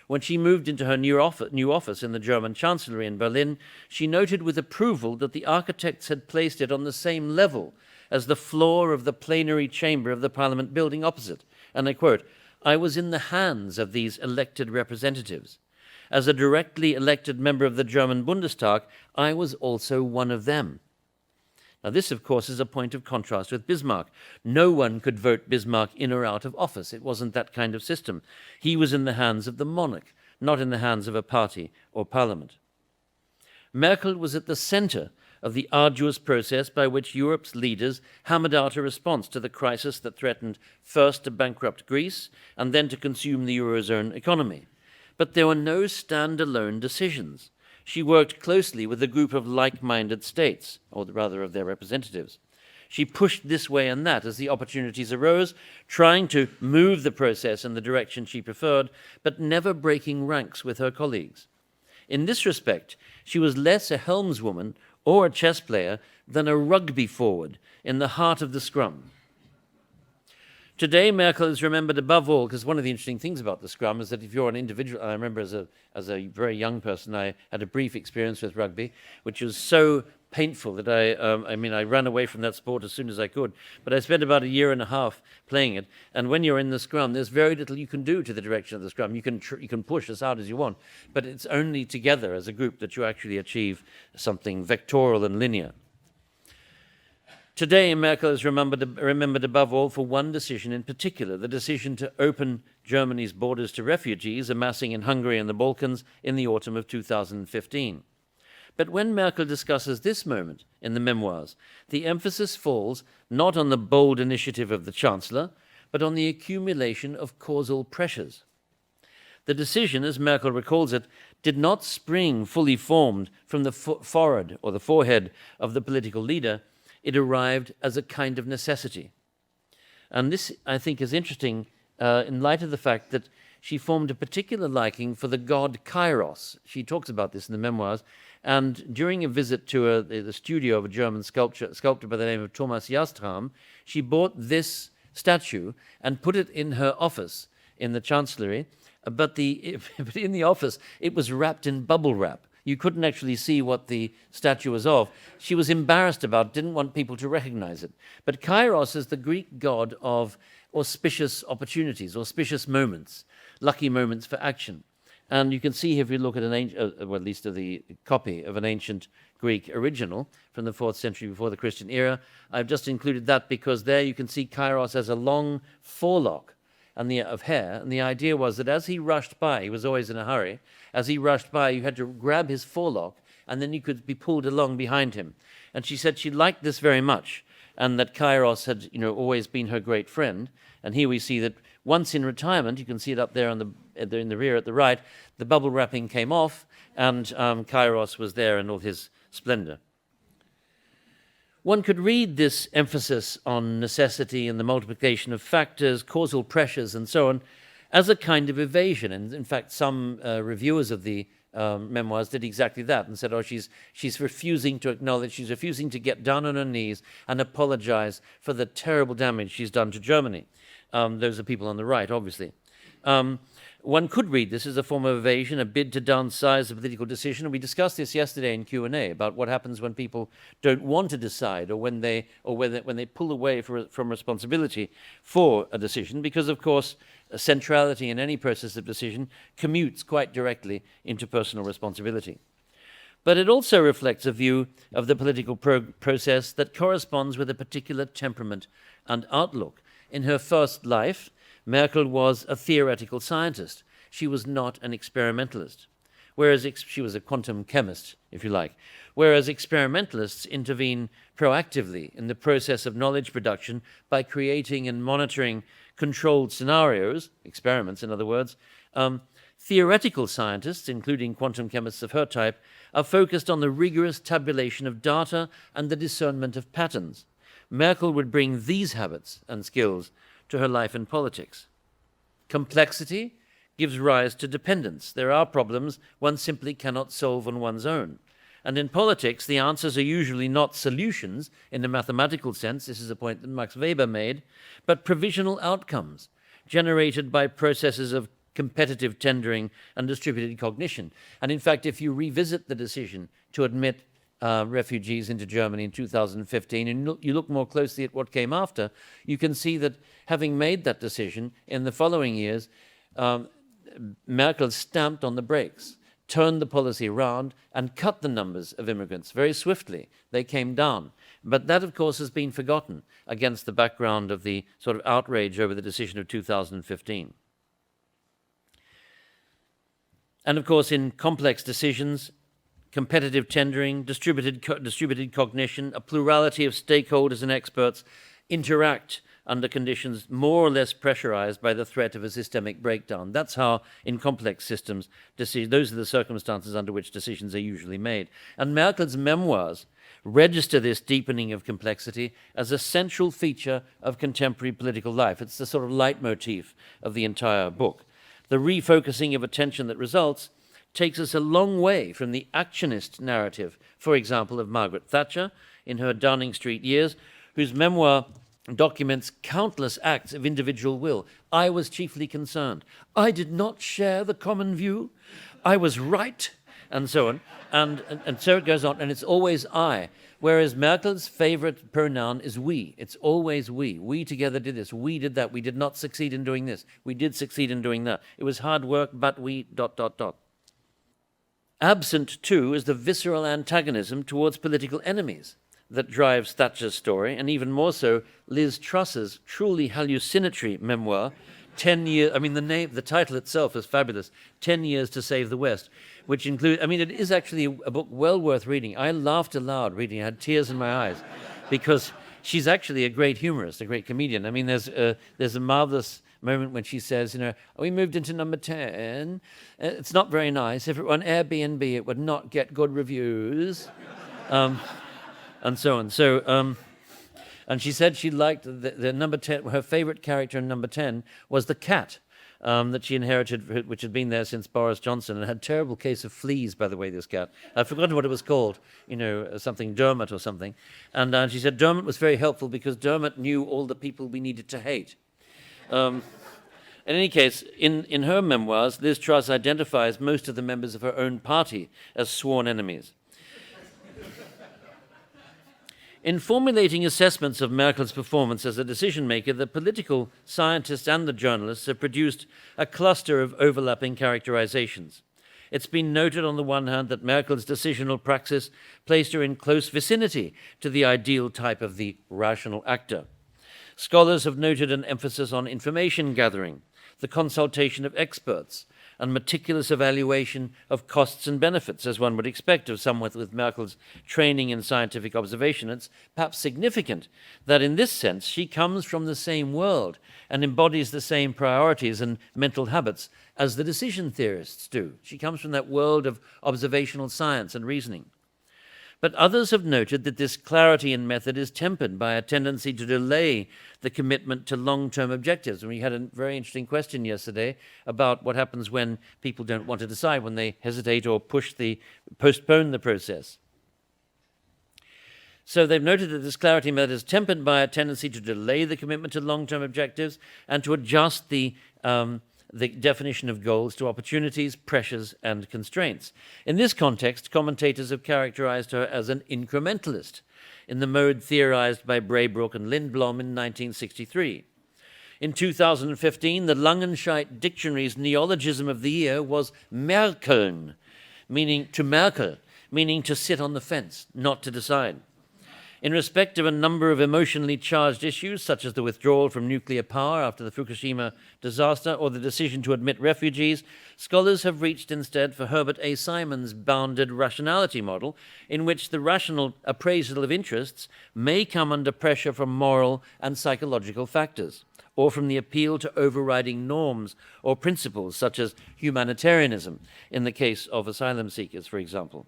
When she moved into her new office in the German Chancellery in Berlin, she noted with approval that the architects had placed it on the same level as the floor of the plenary chamber of the Parliament building opposite. And I quote, "I was in the hands of these elected representatives. As a directly elected member of the German Bundestag, I was also one of them." Now this, of course, is a point of contrast with Bismarck. No one could vote Bismarck in or out of office. It wasn't that kind of system. He was in the hands of the monarch, not in the hands of a party or parliament. Merkel was at the center of the arduous process by which Europe's leaders hammered out a response to the crisis that threatened first to bankrupt Greece and then to consume the Eurozone economy. But there were no standalone decisions. She worked closely with a group of like-minded states, or rather of their representatives. She pushed this way and that as the opportunities arose, trying to move the process in the direction she preferred, but never breaking ranks with her colleagues. In this respect, she was less a helmswoman or a chess player than a rugby forward in the heart of the scrum. Today, Merkel is remembered above all, because one of the interesting things about the scrum is that if you're an individual, I remember as a very young person, I had a brief experience with rugby, which was so painful that I ran away from that sport as soon as I could. But I spent about a year and a half playing it, and when you're in the scrum, there's very little you can do to the direction of the scrum. You can push as hard as you want, but it's only together as a group that you actually achieve something vectoral and linear. Today, Merkel is remembered above all for one decision in particular, the decision to open Germany's borders to refugees amassing in Hungary and the Balkans in the autumn of 2015. But when Merkel discusses this moment in the memoirs, the emphasis falls not on the bold initiative of the Chancellor, but on the accumulation of causal pressures. The decision, as Merkel recalls it, did not spring fully formed from the forehead or the forehead of the political leader. It arrived as a kind of necessity. And this, I think, is interesting in light of the fact that she formed a particular liking for the god Kairos. She talks about this in the memoirs. And during a visit to the studio of a German sculptor by the name of Thomas Jastram, she bought this statue and put it in her office in the Chancellery. But in the office, it was wrapped in bubble wrap. You couldn't actually see what the statue was of. She was embarrassed about it, didn't want people to recognize it. But Kairos is the Greek god of auspicious opportunities, auspicious moments, lucky moments for action. And you can see if you look at at least the copy of an ancient Greek original from the 4th century before the Christian era. I've just included that because there you can see Kairos as a long forelock of hair, and the idea was that as he rushed by, he was always in a hurry, as he rushed by, you had to grab his forelock, and then you could be pulled along behind him. And she said she liked this very much, and that Kairos had, always been her great friend. And here we see that once in retirement, you can see it up there in the rear at the right, the bubble wrapping came off, and Kairos was there in all his splendor. One could read this emphasis on necessity and the multiplication of factors, causal pressures, and so on, as a kind of evasion. And in fact, some reviewers of the memoirs, did exactly that and said, oh, she's refusing to acknowledge, she's refusing to get down on her knees and apologize for the terrible damage she's done to Germany. Those are people on the right, obviously. One could read this as a form of evasion, a bid to downsize a political decision. And we discussed this yesterday in Q&A about what happens when people don't want to decide, or when they pull away from responsibility for a decision, because of course centrality in any process of decision commutes quite directly into personal responsibility. But it also reflects a view of the political process that corresponds with a particular temperament and outlook. In her first life, Merkel was a theoretical scientist. She was not an experimentalist, whereas she was a quantum chemist, if you like, whereas experimentalists intervene proactively in the process of knowledge production by creating and monitoring controlled scenarios, experiments in other words. Theoretical scientists, including quantum chemists of her type, are focused on the rigorous tabulation of data and the discernment of patterns. Merkel would bring these habits and skills to her life in politics. Complexity gives rise to dependence. There are problems one simply cannot solve on one's own. And in politics, the answers are usually not solutions in the mathematical sense, this is a point that Max Weber made, but provisional outcomes generated by processes of competitive tendering and distributed cognition. And in fact, if you revisit the decision to admit refugees into Germany in 2015, and you look more closely at what came after, you can see that having made that decision in the following years, Merkel stamped on the brakes, turned the policy around, and cut the numbers of immigrants very swiftly. They came down. But that, of course, has been forgotten against the background of the sort of outrage over the decision of 2015. And of course, in complex decisions, competitive tendering, distributed cognition, a plurality of stakeholders and experts interact under conditions more or less pressurized by the threat of a systemic breakdown. That's how, in complex systems, those are the circumstances under which decisions are usually made. And Merkel's memoirs register this deepening of complexity as a central feature of contemporary political life. It's the sort of leitmotif of the entire book. The refocusing of attention that results takes us a long way from the actionist narrative, for example, of Margaret Thatcher in her Downing Street years, whose memoir documents countless acts of individual will. I was chiefly concerned. I did not share the common view. I was right, and so on. And so it goes on, and it's always I. Whereas Merkel's favorite pronoun is we. It's always we. We together did this. We did that. We did not succeed in doing this. We did succeed in doing that. It was hard work, but we ... Absent, too, is the visceral antagonism towards political enemies that drives Thatcher's story, and even more so, Liz Truss's truly hallucinatory memoir, 10 years, the title itself is fabulous, 10 Years to Save the West, which includes, it is actually a book well worth reading. I laughed aloud reading it, I had tears in my eyes, because she's actually a great humorist, a great comedian. There's a marvelous moment when she says, we moved into number 10. It's not very nice. If it were on Airbnb, it would not get good reviews. And so on. So, and she said she liked the number 10, her favorite character in number 10 was the cat that she inherited, which had been there since Boris Johnson, and had a terrible case of fleas, by the way, this cat. I've forgotten what it was called, something Dermot or something. And she said Dermot was very helpful because Dermot knew all the people we needed to hate. In any case, in her memoirs, Liz Truss identifies most of the members of her own party as sworn enemies. In formulating assessments of Merkel's performance as a decision-maker, the political scientists and the journalists have produced a cluster of overlapping characterizations. It's been noted on the one hand that Merkel's decisional praxis placed her in close vicinity to the ideal type of the rational actor. Scholars have noted an emphasis on information gathering, the consultation of experts, and meticulous evaluation of costs and benefits, as one would expect of someone with Merkel's training in scientific observation. It's perhaps significant that in this sense she comes from the same world and embodies the same priorities and mental habits as the decision theorists do. She comes from that world of observational science and reasoning. But others have noted that this clarity in method is tempered by a tendency to delay the commitment to long-term objectives. And we had a very interesting question yesterday about what happens when people don't want to decide, when they hesitate or postpone the process. So they've noted that this clarity method is tempered by a tendency to delay the commitment to long-term objectives and to adjust the definition of goals to opportunities, pressures, and constraints. In this context, commentators have characterized her as an incrementalist, in the mode theorized by Braybrook and Lindblom in 1963. In 2015, the Langenscheidt Dictionary's neologism of the year was Merkeln, meaning to sit on the fence, not to decide. In respect of a number of emotionally charged issues, such as the withdrawal from nuclear power after the Fukushima disaster or the decision to admit refugees, scholars have reached instead for Herbert A. Simon's bounded rationality model, in which the rational appraisal of interests may come under pressure from moral and psychological factors, or from the appeal to overriding norms or principles, such as humanitarianism, in the case of asylum seekers, for example.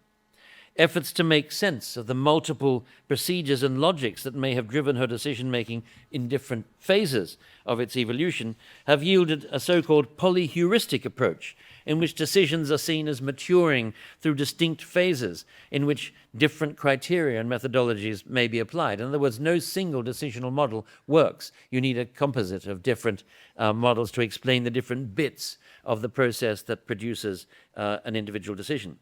Efforts to make sense of the multiple procedures and logics that may have driven her decision-making in different phases of its evolution have yielded a so-called polyheuristic approach, in which decisions are seen as maturing through distinct phases in which different criteria and methodologies may be applied. In other words, no single decisional model works. You need a composite of different models to explain the different bits of the process that produces an individual decision.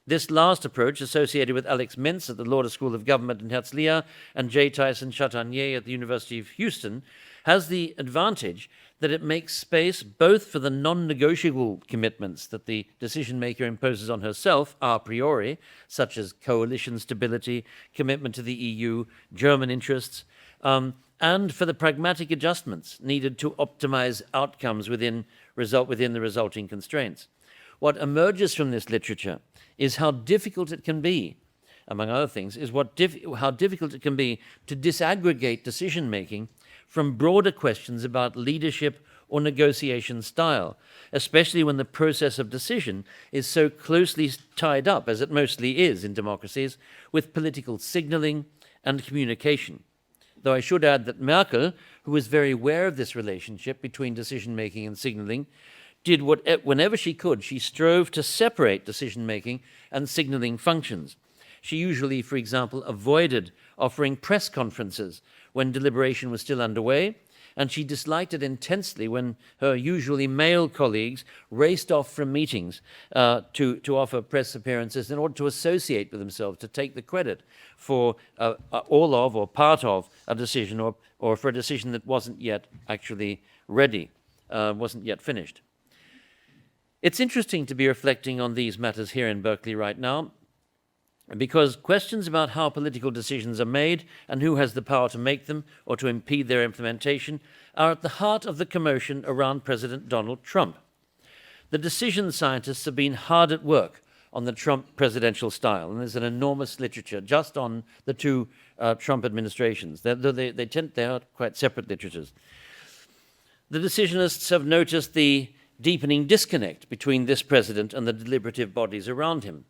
This last approach, associated with Alex Mintz at the Lauder School of Government in Herzliya and J. Tyson Chatanier at the University of Houston, has the advantage that it makes space both for the non-negotiable commitments that the decision-maker imposes on herself a priori, such as coalition stability, commitment to the EU, German interests, and for the pragmatic adjustments needed to optimize outcomes within the resulting constraints. What emerges from this literature is how difficult it can be, among other things, how difficult it can be to disaggregate decision-making from broader questions about leadership or negotiation style, especially when the process of decision is so closely tied up, as it mostly is in democracies, with political signaling and communication. Though I should add that Merkel, who was very aware of this relationship between decision-making and signaling, did whenever she could, she strove to separate decision-making and signaling functions. She usually, for example, avoided offering press conferences when deliberation was still underway, and she disliked it intensely when her usually male colleagues raced off from meetings to offer press appearances in order to associate with themselves, to take the credit for all of or part of a decision or for a decision that wasn't yet actually ready, wasn't yet finished. It's interesting to be reflecting on these matters here in Berkeley right now, because questions about how political decisions are made and who has the power to make them or to impede their implementation are at the heart of the commotion around President Donald Trump. The decision scientists have been hard at work on the Trump presidential style, and there's an enormous literature just on the two Trump administrations. They are quite separate literatures. The decisionists have noticed the deepening disconnect between this president and the deliberative bodies around him.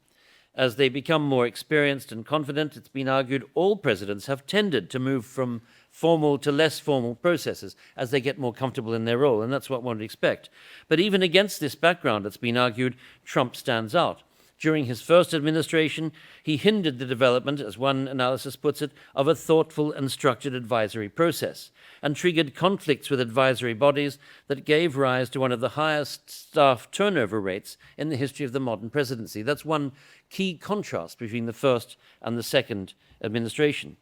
As they become more experienced and confident, it's been argued all presidents have tended to move from formal to less formal processes as they get more comfortable in their role, and that's what one would expect. But even against this background, it's been argued, Trump stands out. During his first administration, he hindered the development, as one analysis puts it, of a thoughtful and structured advisory process, and triggered conflicts with advisory bodies that gave rise to one of the highest staff turnover rates in the history of the modern presidency. That's one key contrast between the first and the second administration.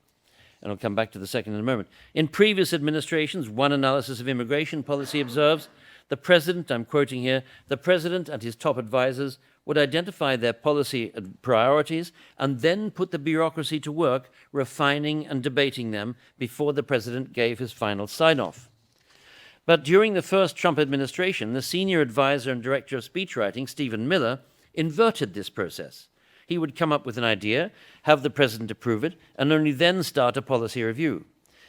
And I'll come back to the second in a moment. In previous administrations, one analysis of immigration policy observes, the president, I'm quoting here, the president and his top advisors would identify their policy priorities and then put the bureaucracy to work refining and debating them before the president gave his final sign-off. But during the first Trump administration, the senior advisor and director of speechwriting, Stephen Miller, inverted this process. He would come up with an idea, have the president approve it, and only then start a policy review.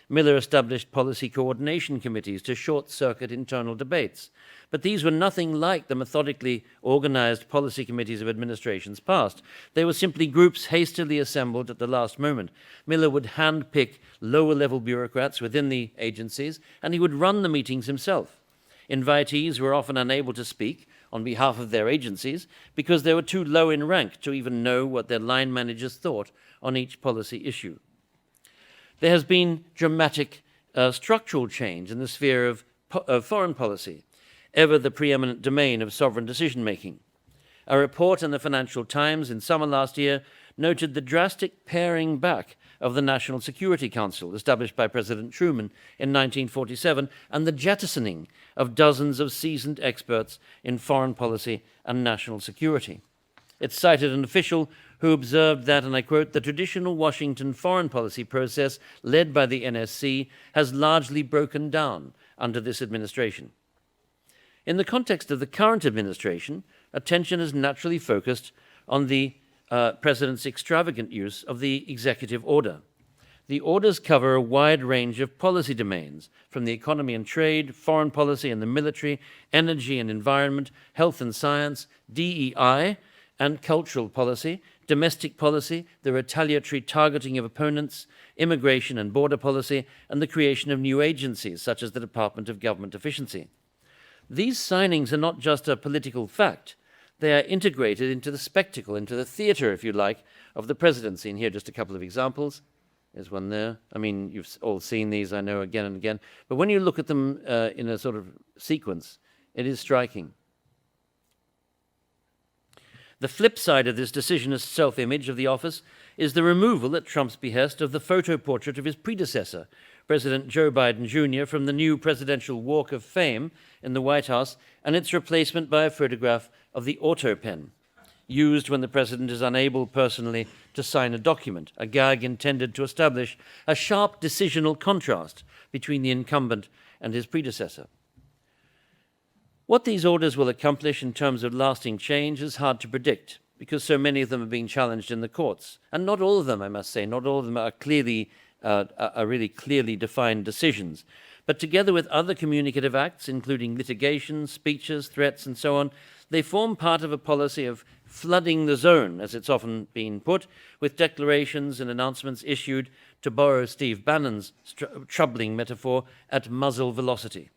Miller established policy coordination committees to short-circuit internal debates. But these were nothing like the methodically organized policy committees of administrations past. They were simply groups hastily assembled at the last moment. Miller would handpick lower-level bureaucrats within the agencies, and he would run the meetings himself. Invitees were often unable to speak on behalf of their agencies because they were too low in rank to even know what their line managers thought on each policy issue. There has been dramatic structural change in the sphere of foreign policy, ever the preeminent domain of sovereign decision-making. A report in the Financial Times in summer last year noted the drastic paring back of the National Security Council, established by President Truman in 1947, and the jettisoning of dozens of seasoned experts in foreign policy and national security. It cited an official who observed that, and I quote, "the traditional Washington foreign policy process led by the NSC has largely broken down under this administration." In the context of the current administration, attention is naturally focused on the President's extravagant use of the executive order. The orders cover a wide range of policy domains, from the economy and trade, foreign policy and the military, energy and environment, health and science, DEI and cultural policy, domestic policy, the retaliatory targeting of opponents, immigration and border policy, and the creation of new agencies, such as the Department of Government Efficiency. These signings are not just a political fact. They are integrated into the spectacle, into the theater, if you like, of the presidency. And here are just a couple of examples. There's one there. I mean, you've all seen these, I know, again and again. But when you look at them in a sort of sequence, it is striking. The flip side of this decisionist self-image of the office is the removal at Trump's behest of the photo portrait of his predecessor, President Joe Biden Jr., from the new Presidential Walk of Fame in the White House, and its replacement by a photograph of the auto pen, used when the president is unable personally to sign a document, a gag intended to establish a sharp decisional contrast between the incumbent and his predecessor. What these orders will accomplish in terms of lasting change is hard to predict, because so many of them are being challenged in the courts. And not all of them, I must say, not all of them are really clearly defined decisions. But together with other communicative acts, including litigation, speeches, threats, and so on, they form part of a policy of flooding the zone, as it's often been put, with declarations and announcements issued, to borrow Steve Bannon's troubling metaphor, at muzzle velocity.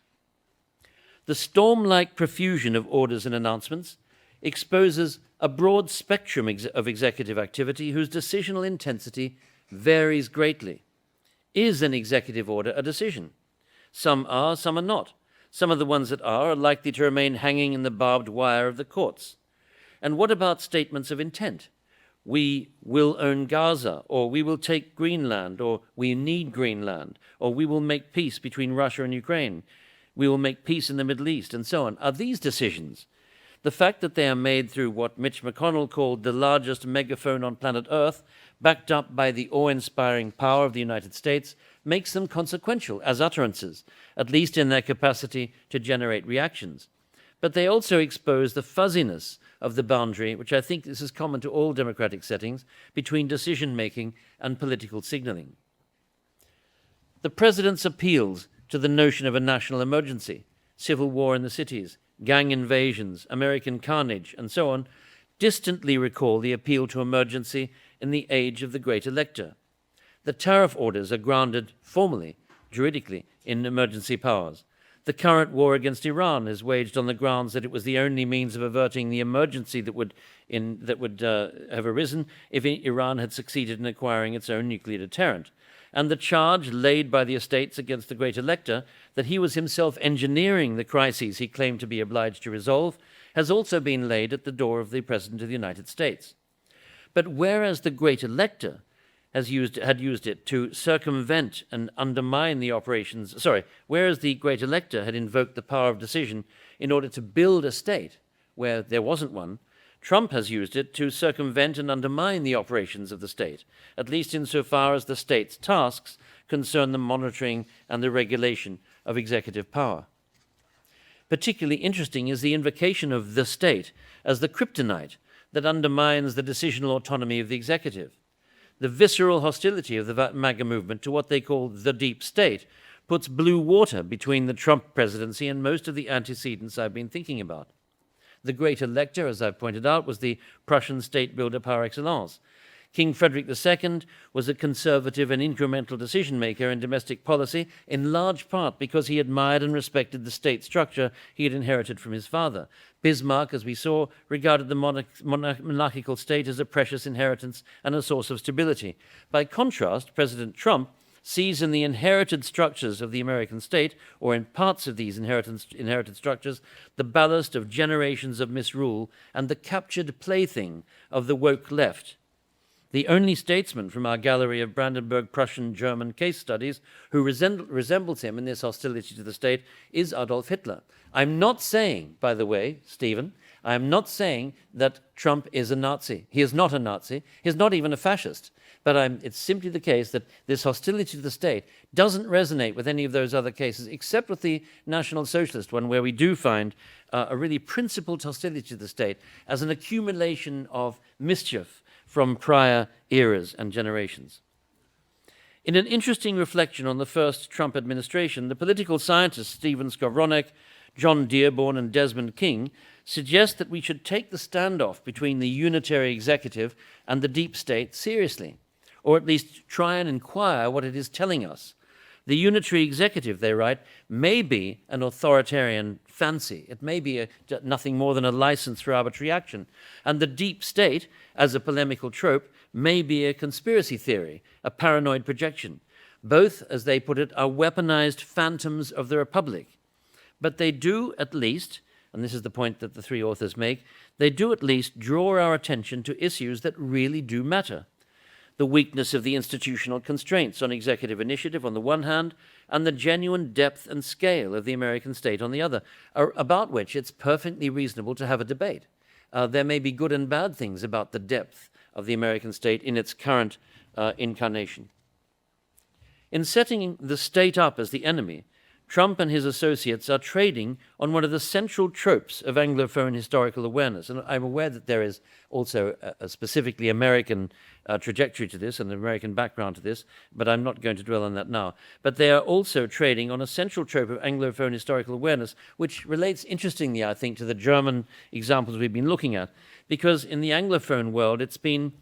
The storm-like profusion of orders and announcements exposes a broad spectrum of executive activity whose decisional intensity varies greatly. Is an executive order a decision? Some are, some are not. Some of the ones that are likely to remain hanging in the barbed wire of the courts. And what about statements of intent? We will own Gaza, or we will take Greenland, or we need Greenland, or we will make peace between Russia and Ukraine. We will make peace in the Middle East, and so on. Are these decisions? The fact that they are made through what Mitch McConnell called the largest megaphone on planet Earth, backed up by the awe-inspiring power of the United States, makes them consequential as utterances, at least in their capacity to generate reactions. But they also expose the fuzziness of the boundary, which I think this is common to all democratic settings, between decision-making and political signaling. The president's appeals to the notion of a national emergency, civil war in the cities, gang invasions, American carnage, and so on, distantly recall the appeal to emergency in the age of the great elector. The tariff orders are grounded formally, juridically, in emergency powers. The current war against Iran is waged on the grounds that it was the only means of averting the emergency that would have arisen if Iran had succeeded in acquiring its own nuclear deterrent. And the charge laid by the estates against the great elector that he was himself engineering the crises he claimed to be obliged to resolve has also been laid at the door of the President of the United States. But whereas the great elector had used it to circumvent and undermine the operations, whereas the great elector had invoked the power of decision in order to build a state where there wasn't one, Trump has used it to circumvent and undermine the operations of the state, at least insofar as the state's tasks concern the monitoring and the regulation of executive power. Particularly interesting is the invocation of the state as the kryptonite that undermines the decisional autonomy of the executive. The visceral hostility of the MAGA movement to what they call the deep state puts blue water between the Trump presidency and most of the antecedents I've been thinking about. The great elector, as I've pointed out, was the Prussian state builder par excellence. King Frederick II was a conservative and incremental decision-maker in domestic policy, in large part because he admired and respected the state structure he had inherited from his father. Bismarck, as we saw, regarded the monarchical state as a precious inheritance and a source of stability. By contrast, President Trump sees in the inherited structures of the American state, or in parts of these inherited structures, the ballast of generations of misrule and the captured plaything of the woke left. The only statesman from our gallery of Brandenburg Prussian German case studies who resembles him in this hostility to the state is Adolf Hitler. I'm not saying, by the way, Stephen, I'm not saying that Trump is a Nazi. He is not a Nazi. He's not even a fascist. But it's simply the case that this hostility to the state doesn't resonate with any of those other cases, except with the National Socialist one, where we do find a really principled hostility to the state as an accumulation of mischief from prior eras and generations. In an interesting reflection on the first Trump administration, the political scientists Stephen Skowronek, John Dearborn, and Desmond King suggest that we should take the standoff between the unitary executive and the deep state seriously, or at least try and inquire what it is telling us. The unitary executive, they write, may be an authoritarian fancy. It may be nothing more than a license for arbitrary action. And the deep state, as a polemical trope, may be a conspiracy theory, a paranoid projection. Both, as they put it, are weaponized phantoms of the Republic. But they do at least, and this is the point that the three authors make, they do at least draw our attention to issues that really do matter. The weakness of the institutional constraints on executive initiative on the one hand, and the genuine depth and scale of the American state on the other, about which it's perfectly reasonable to have a debate. There may be good and bad things about the depth of the American state in its current incarnation. In setting the state up as the enemy, Trump and his associates are trading on one of the central tropes of Anglophone historical awareness. And I'm aware that there is also a specifically American trajectory to this and an American background to this, but I'm not going to dwell on that now. But they are also trading on a central trope of Anglophone historical awareness, which relates interestingly, I think, to the German examples we've been looking at, because in the Anglophone world, it's been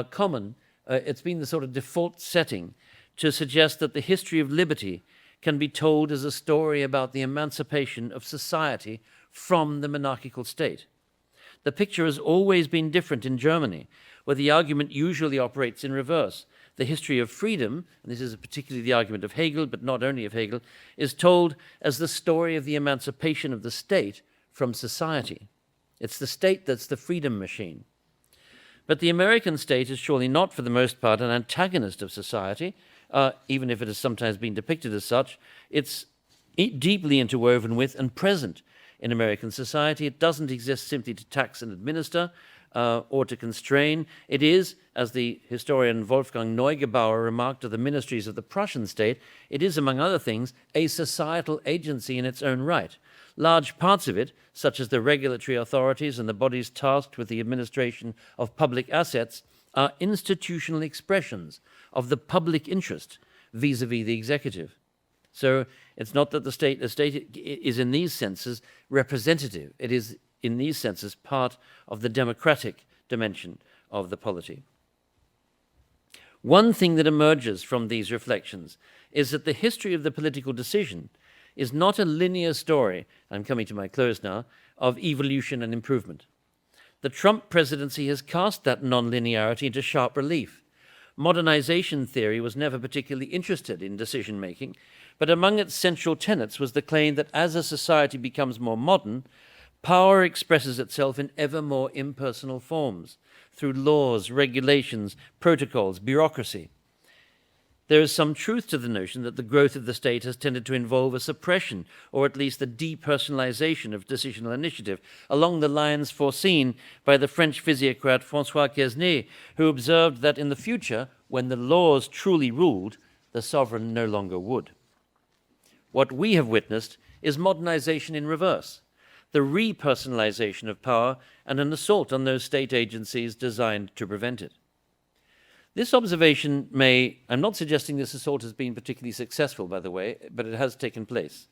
common, it's been the sort of default setting to suggest that the history of liberty can be told as a story about the emancipation of society from the monarchical state. The picture has always been different in Germany, where the argument usually operates in reverse. The history of freedom, and this is particularly the argument of Hegel, but not only of Hegel, is told as the story of the emancipation of the state from society. It's the state that's the freedom machine. But the American state is surely not, for the most part, an antagonist of society, even if it has sometimes been depicted as such. It's deeply interwoven with and present in American society. It doesn't exist simply to tax and administer or to constrain. It is, as the historian Wolfgang Neugebauer remarked of the ministries of the Prussian state, it is, among other things, a societal agency in its own right. Large parts of it, such as the regulatory authorities and the bodies tasked with the administration of public assets, are institutional expressions of the public interest vis-a-vis the executive. So it's not that the state is in these senses representative. It is in these senses part of the democratic dimension of the polity. One thing that emerges from these reflections is that the history of the political decision is not a linear story, I'm coming to my close now, of evolution and improvement. The Trump presidency has cast that nonlinearity into sharp relief. Modernization theory was never particularly interested in decision-making, but among its central tenets was the claim that as a society becomes more modern, power expresses itself in ever more impersonal forms, through laws, regulations, protocols, bureaucracy. There is some truth to the notion that the growth of the state has tended to involve a suppression, or at least the depersonalization of decisional initiative, along the lines foreseen by the French physiocrat François Quesnay, who observed that in the future, when the laws truly ruled, the sovereign no longer would. What we have witnessed is modernization in reverse, the repersonalization of power and an assault on those state agencies designed to prevent it. This observation may, I'm not suggesting this assault has been particularly successful, by the way, but it has taken place.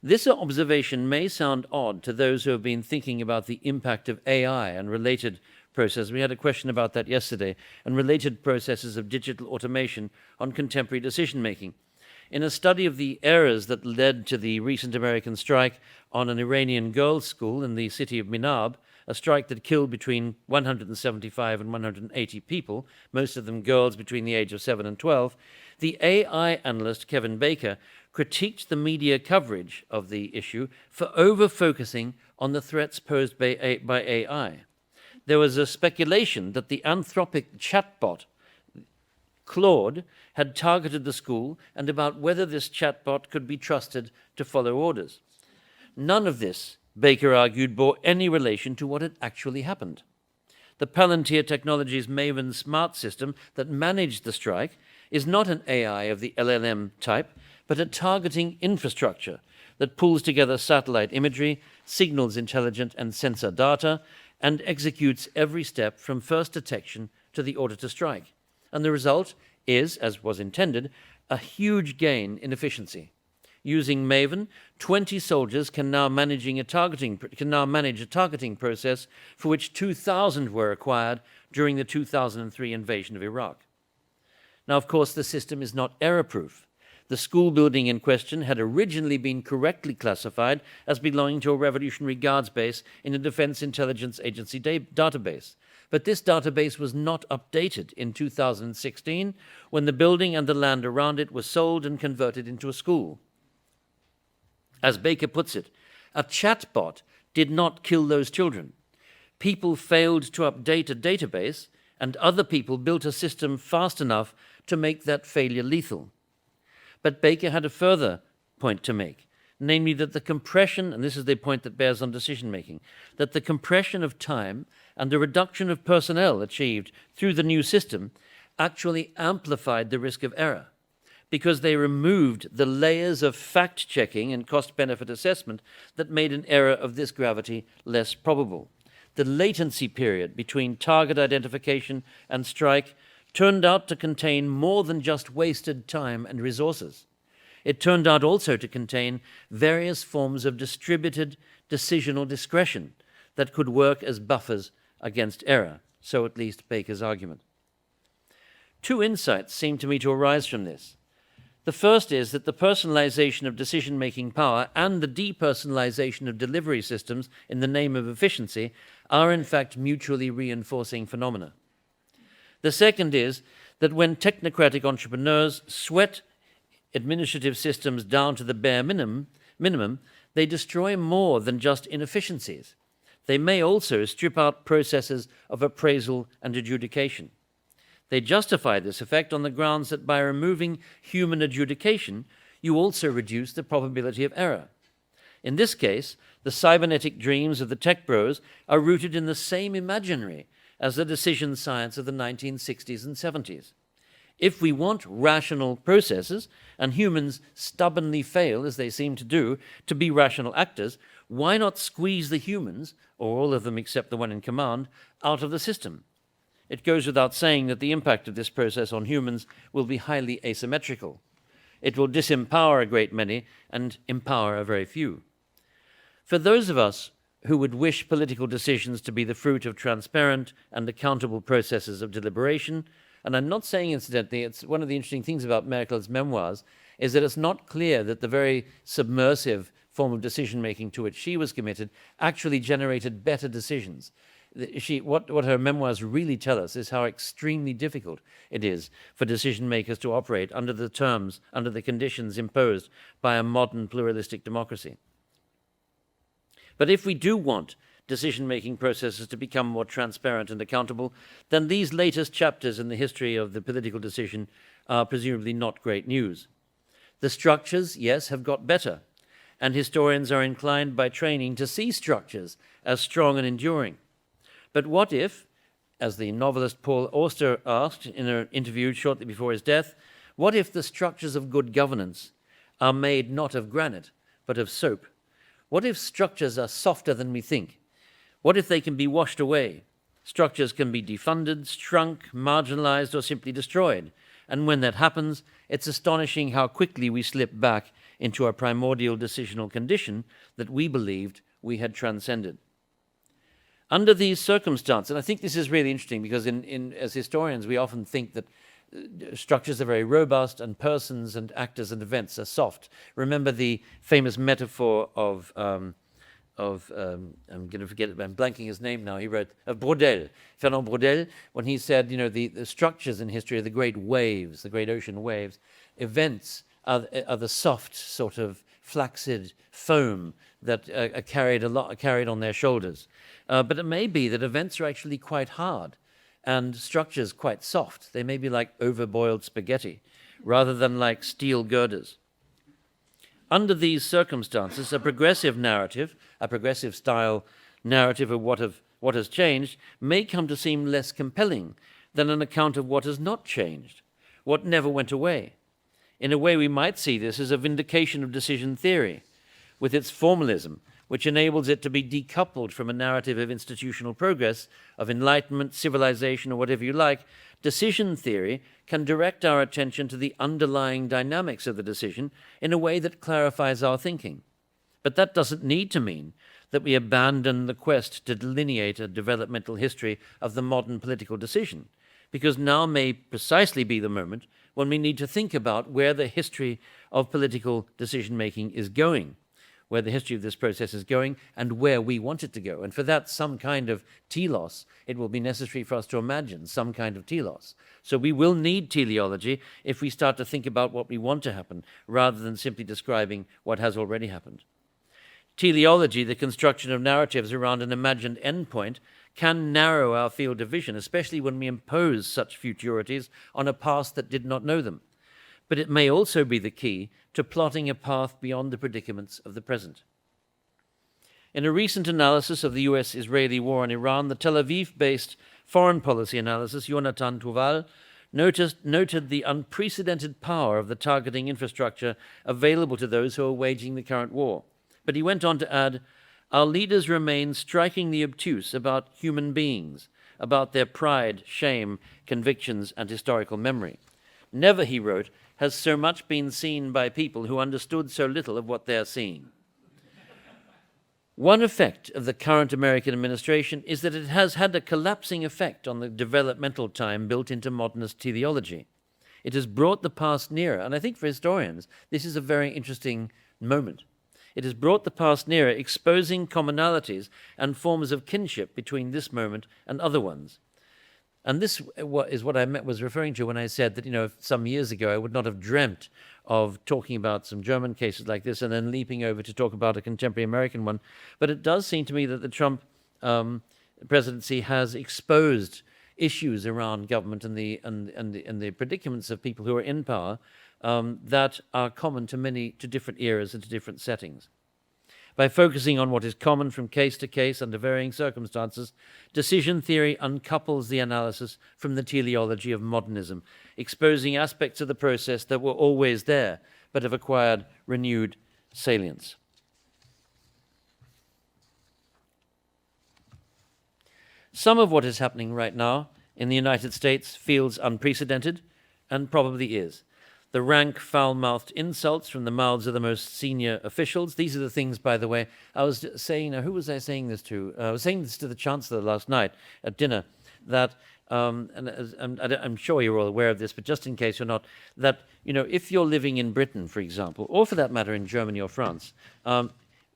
This observation may sound odd to those who have been thinking about the impact of AI and related processes. We had a question about that yesterday, and related processes of digital automation on contemporary decision-making. In a study of the errors that led to the recent American strike on an Iranian girls' school in the city of Minab, a strike that killed between 175 and 180 people, most of them girls between the age of 7 and 12, the AI analyst Kevin Baker critiqued the media coverage of the issue for over-focusing on the threats posed by AI. There was a speculation that the anthropic chatbot Claude had targeted the school and about whether this chatbot could be trusted to follow orders. None of this, Baker argued, bore any relation to what had actually happened. The Palantir Technologies Maven smart system that managed the strike is not an AI of the LLM type, but a targeting infrastructure that pulls together satellite imagery, signals intelligence and sensor data, and executes every step from first detection to the order to strike. And the result is, as was intended, a huge gain in efficiency. Using Maven, 20 soldiers can now manage a targeting process for which 2,000 were required during the 2003 invasion of Iraq. Now, of course, the system is not error-proof. The school building in question had originally been correctly classified as belonging to a Revolutionary Guards base in a Defense Intelligence Agency database. But this database was not updated in 2016 when the building and the land around it were sold and converted into a school. As Baker puts it, a chatbot did not kill those children. People failed to update a database, and other people built a system fast enough to make that failure lethal. But Baker had a further point to make, namely that the compression, and this is the point that bears on decision-making, that the compression of time and the reduction of personnel achieved through the new system actually amplified the risk of error, because they removed the layers of fact-checking and cost-benefit assessment that made an error of this gravity less probable. The latency period between target identification and strike turned out to contain more than just wasted time and resources. It turned out also to contain various forms of distributed decisional discretion that could work as buffers against error, so at least Baker's argument. Two insights seem to me to arise from this. The first is that the personalization of decision-making power and the depersonalization of delivery systems in the name of efficiency are in fact mutually reinforcing phenomena. The second is that when technocratic entrepreneurs sweat administrative systems down to the bare minimum, they destroy more than just inefficiencies. They may also strip out processes of appraisal and adjudication. They justify this effect on the grounds that by removing human adjudication, you also reduce the probability of error. In this case, the cybernetic dreams of the tech bros are rooted in the same imaginary as the decision science of the 1960s and 70s. If we want rational processes, and humans stubbornly fail, as they seem to do, to be rational actors, why not squeeze the humans, or all of them except the one in command, out of the system? It goes without saying that the impact of this process on humans will be highly asymmetrical. It will disempower a great many and empower a very few. For those of us who would wish political decisions to be the fruit of transparent and accountable processes of deliberation, and I'm not saying, incidentally, it's one of the interesting things about Merkel's memoirs, is that it's not clear that the very submersive form of decision-making to which she was committed actually generated better decisions. What her memoirs really tell us is how extremely difficult it is for decision-makers to operate under the terms, under the conditions imposed by a modern pluralistic democracy. But if we do want decision-making processes to become more transparent and accountable, then these latest chapters in the history of the political decision are presumably not great news. The structures, yes, have got better, and historians are inclined by training to see structures as strong and enduring. But what if, as the novelist Paul Auster asked in an interview shortly before his death, what if the structures of good governance are made not of granite, but of soap? What if structures are softer than we think? What if they can be washed away? Structures can be defunded, shrunk, marginalized, or simply destroyed. And when that happens, it's astonishing how quickly we slip back into a primordial decisional condition that we believed we had transcended. Under these circumstances, and I think this is really interesting because as historians, we often think that structures are very robust and persons and actors and events are soft. Remember the famous metaphor of I'm going to forget it, I'm blanking his name now. He wrote, Braudel, Fernand Braudel, when he said, the structures in history are the great waves, the great ocean waves. Events are the soft sort of flaccid foam that are carried on their shoulders. But it may be that events are actually quite hard and structures quite soft. They may be like overboiled spaghetti rather than like steel girders. Under these circumstances, a progressive narrative, a progressive style narrative of what has changed, may come to seem less compelling than an account of what has not changed, what never went away. In a way, we might see this as a vindication of decision theory, with its formalism, which enables it to be decoupled from a narrative of institutional progress, of enlightenment, civilization, or whatever you like. Decision theory can direct our attention to the underlying dynamics of the decision in a way that clarifies our thinking. But that doesn't need to mean that we abandon the quest to delineate a developmental history of the modern political decision, because now may precisely be the moment when we need to think about where the history of political decision-making is going, where the history of this process is going, and where we want it to go. And for that, some kind of telos, it will be necessary for us to imagine some kind of telos. So we will need teleology if we start to think about what we want to happen, rather than simply describing what has already happened. Teleology, the construction of narratives around an imagined endpoint, can narrow our field of vision, especially when we impose such futurities on a past that did not know them. But it may also be the key to plotting a path beyond the predicaments of the present. In a recent analysis of the US-Israeli war in Iran, the Tel Aviv-based foreign policy analysis, Jonathan Tuval, noted the unprecedented power of the targeting infrastructure available to those who are waging the current war. But he went on to add, "Our leaders remain strikingly obtuse about human beings, about their pride, shame, convictions, and historical memory. Never," he wrote, "has so much been seen by people who understood so little of what they're seeing." One effect of the current American administration is that it has had a collapsing effect on the developmental time built into modernist teleology. It has brought the past nearer, and I think for historians, this is a very interesting moment. It has brought the past nearer, exposing commonalities and forms of kinship between this moment and other ones. And this is what I was referring to when I said that, some years ago I would not have dreamt of talking about some German cases like this and then leaping over to talk about a contemporary American one. But it does seem to me that the Trump presidency has exposed issues around government and the predicaments of people who are in power that are common to different eras and to different settings. By focusing on what is common from case to case under varying circumstances, decision theory uncouples the analysis from the teleology of modernism, exposing aspects of the process that were always there, but have acquired renewed salience. Some of what is happening right now in the United States feels unprecedented, and probably is. The rank, foul-mouthed insults from the mouths of the most senior officials. These are the things, by the way, I was saying, who was I saying this to? I was saying this to the Chancellor last night at dinner, that, and I'm sure you're all aware of this, but just in case you're not, that, if you're living in Britain, for example, or for that matter in Germany or France,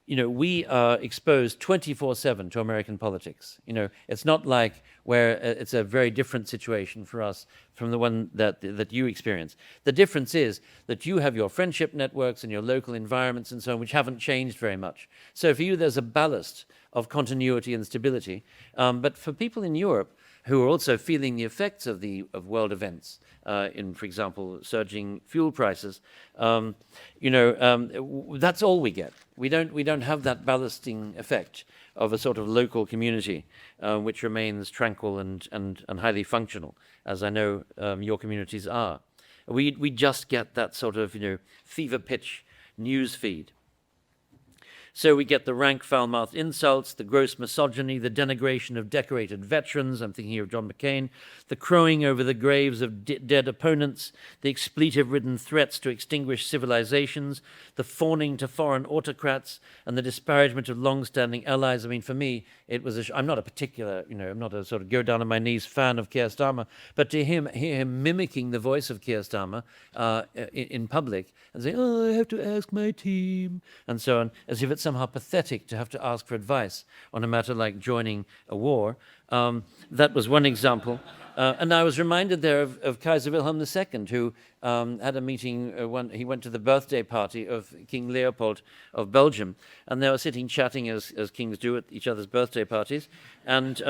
we are exposed 24/7 to American politics. It's not like where it's a very different situation for us from the one that you experience. The difference is that you have your friendship networks and your local environments and so on, which haven't changed very much. So for you, there's a ballast of continuity and stability. But for people in Europe who are also feeling the effects of world events, for example, surging fuel prices, that's all we get. We don't have that ballasting effect of a sort of local community which remains tranquil and highly functional, as I know your communities are. We just get that sort of fever pitch news feed. So we get the rank foul-mouthed insults, the gross misogyny, the denigration of decorated veterans, I'm thinking of John McCain, the crowing over the graves of dead opponents, the expletive-ridden threats to extinguish civilizations, the fawning to foreign autocrats, and the disparagement of long-standing allies. I mean, for me, it was I'm not a particular, I'm not a sort of go down on my knees fan of Keir Starmer, but to hear him mimicking the voice of Keir Starmer in public and saying, oh, I have to ask my team, and so on, as if it's somehow pathetic to have to ask for advice on a matter like joining a war. That was one example. And I was reminded there of Kaiser Wilhelm II, who had a meeting when he went to the birthday party of King Leopold of Belgium, and they were sitting chatting as kings do at each other's birthday parties, and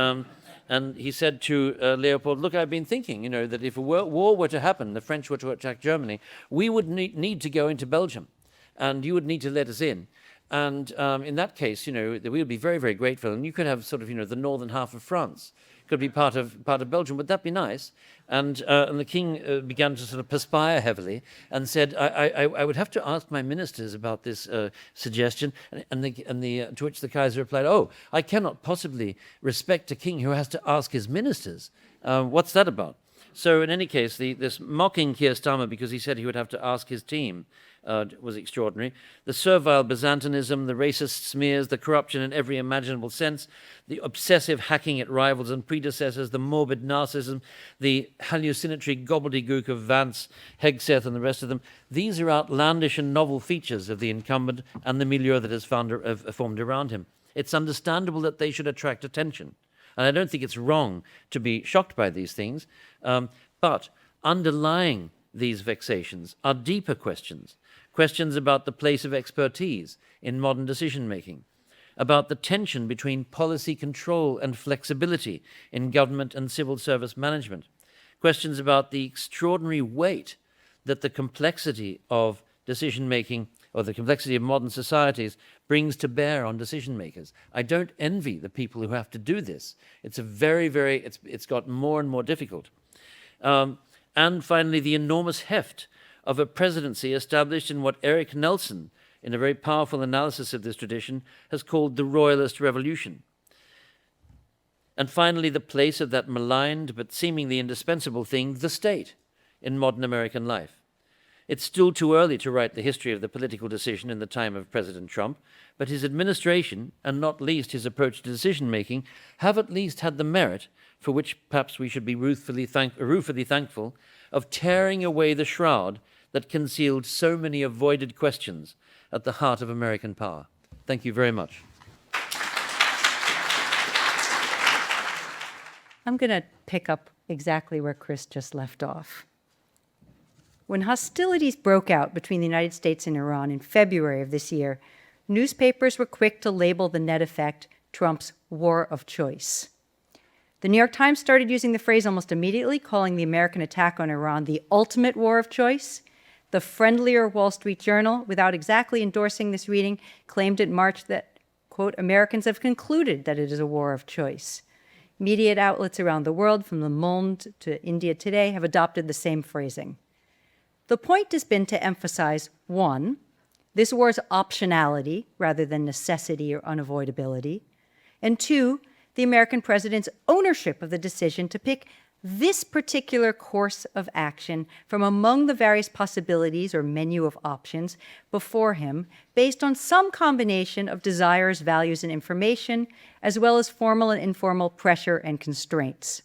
he said to Leopold, look, I've been thinking, that if a war were to happen, the French were to attack Germany, we would need to go into Belgium, and you would need to let us in. And in that case, we would be very, very grateful. And you could have sort of, the northern half of France could be part of Belgium. Would that be nice? And the king began to sort of perspire heavily and said, I would have to ask my ministers about this suggestion. To which the Kaiser replied, oh, I cannot possibly respect a king who has to ask his ministers. What's that about? So in any case, this mocking Keir Starmer because he said he would have to ask his team was extraordinary. The servile Byzantinism, the racist smears, the corruption in every imaginable sense, the obsessive hacking at rivals and predecessors, the morbid narcissism, the hallucinatory gobbledygook of Vance, Hegseth, and the rest of them. These are outlandish and novel features of the incumbent and the milieu that has formed around him. It's understandable that they should attract attention. And I don't think it's wrong to be shocked by these things. But underlying these vexations are deeper questions. Questions about the place of expertise in modern decision-making, about the tension between policy control and flexibility in government and civil service management, questions about the extraordinary weight that the complexity of decision-making or the complexity of modern societies brings to bear on decision-makers. I don't envy the people who have to do this. It's it's got more and more difficult. And finally, the enormous heft of a presidency established in what Eric Nelson, in a very powerful analysis of this tradition, has called the Royalist Revolution. And finally, the place of that maligned but seemingly indispensable thing, the state, in modern American life. It's still too early to write the history of the political decision in the time of President Trump, but his administration, and not least his approach to decision-making, have at least had the merit, for which perhaps we should be ruefully thankful, of tearing away the shroud that concealed so many avoided questions at the heart of American power. Thank you very much. I'm going to pick up exactly where Chris just left off. When hostilities broke out between the United States and Iran in February of this year, newspapers were quick to label the net effect Trump's war of choice. The New York Times started using the phrase almost immediately, calling the American attack on Iran the ultimate war of choice. The friendlier Wall Street Journal, without exactly endorsing this reading, claimed in March that, quote, Americans have concluded that it is a war of choice. Media outlets around the world, from Le Monde to India Today, have adopted the same phrasing. The point has been to emphasize, one, this war's optionality rather than necessity or unavoidability, and two, the American president's ownership of the decision to pick this particular course of action from among the various possibilities or menu of options before him, based on some combination of desires, values, and information, as well as formal and informal pressure and constraints.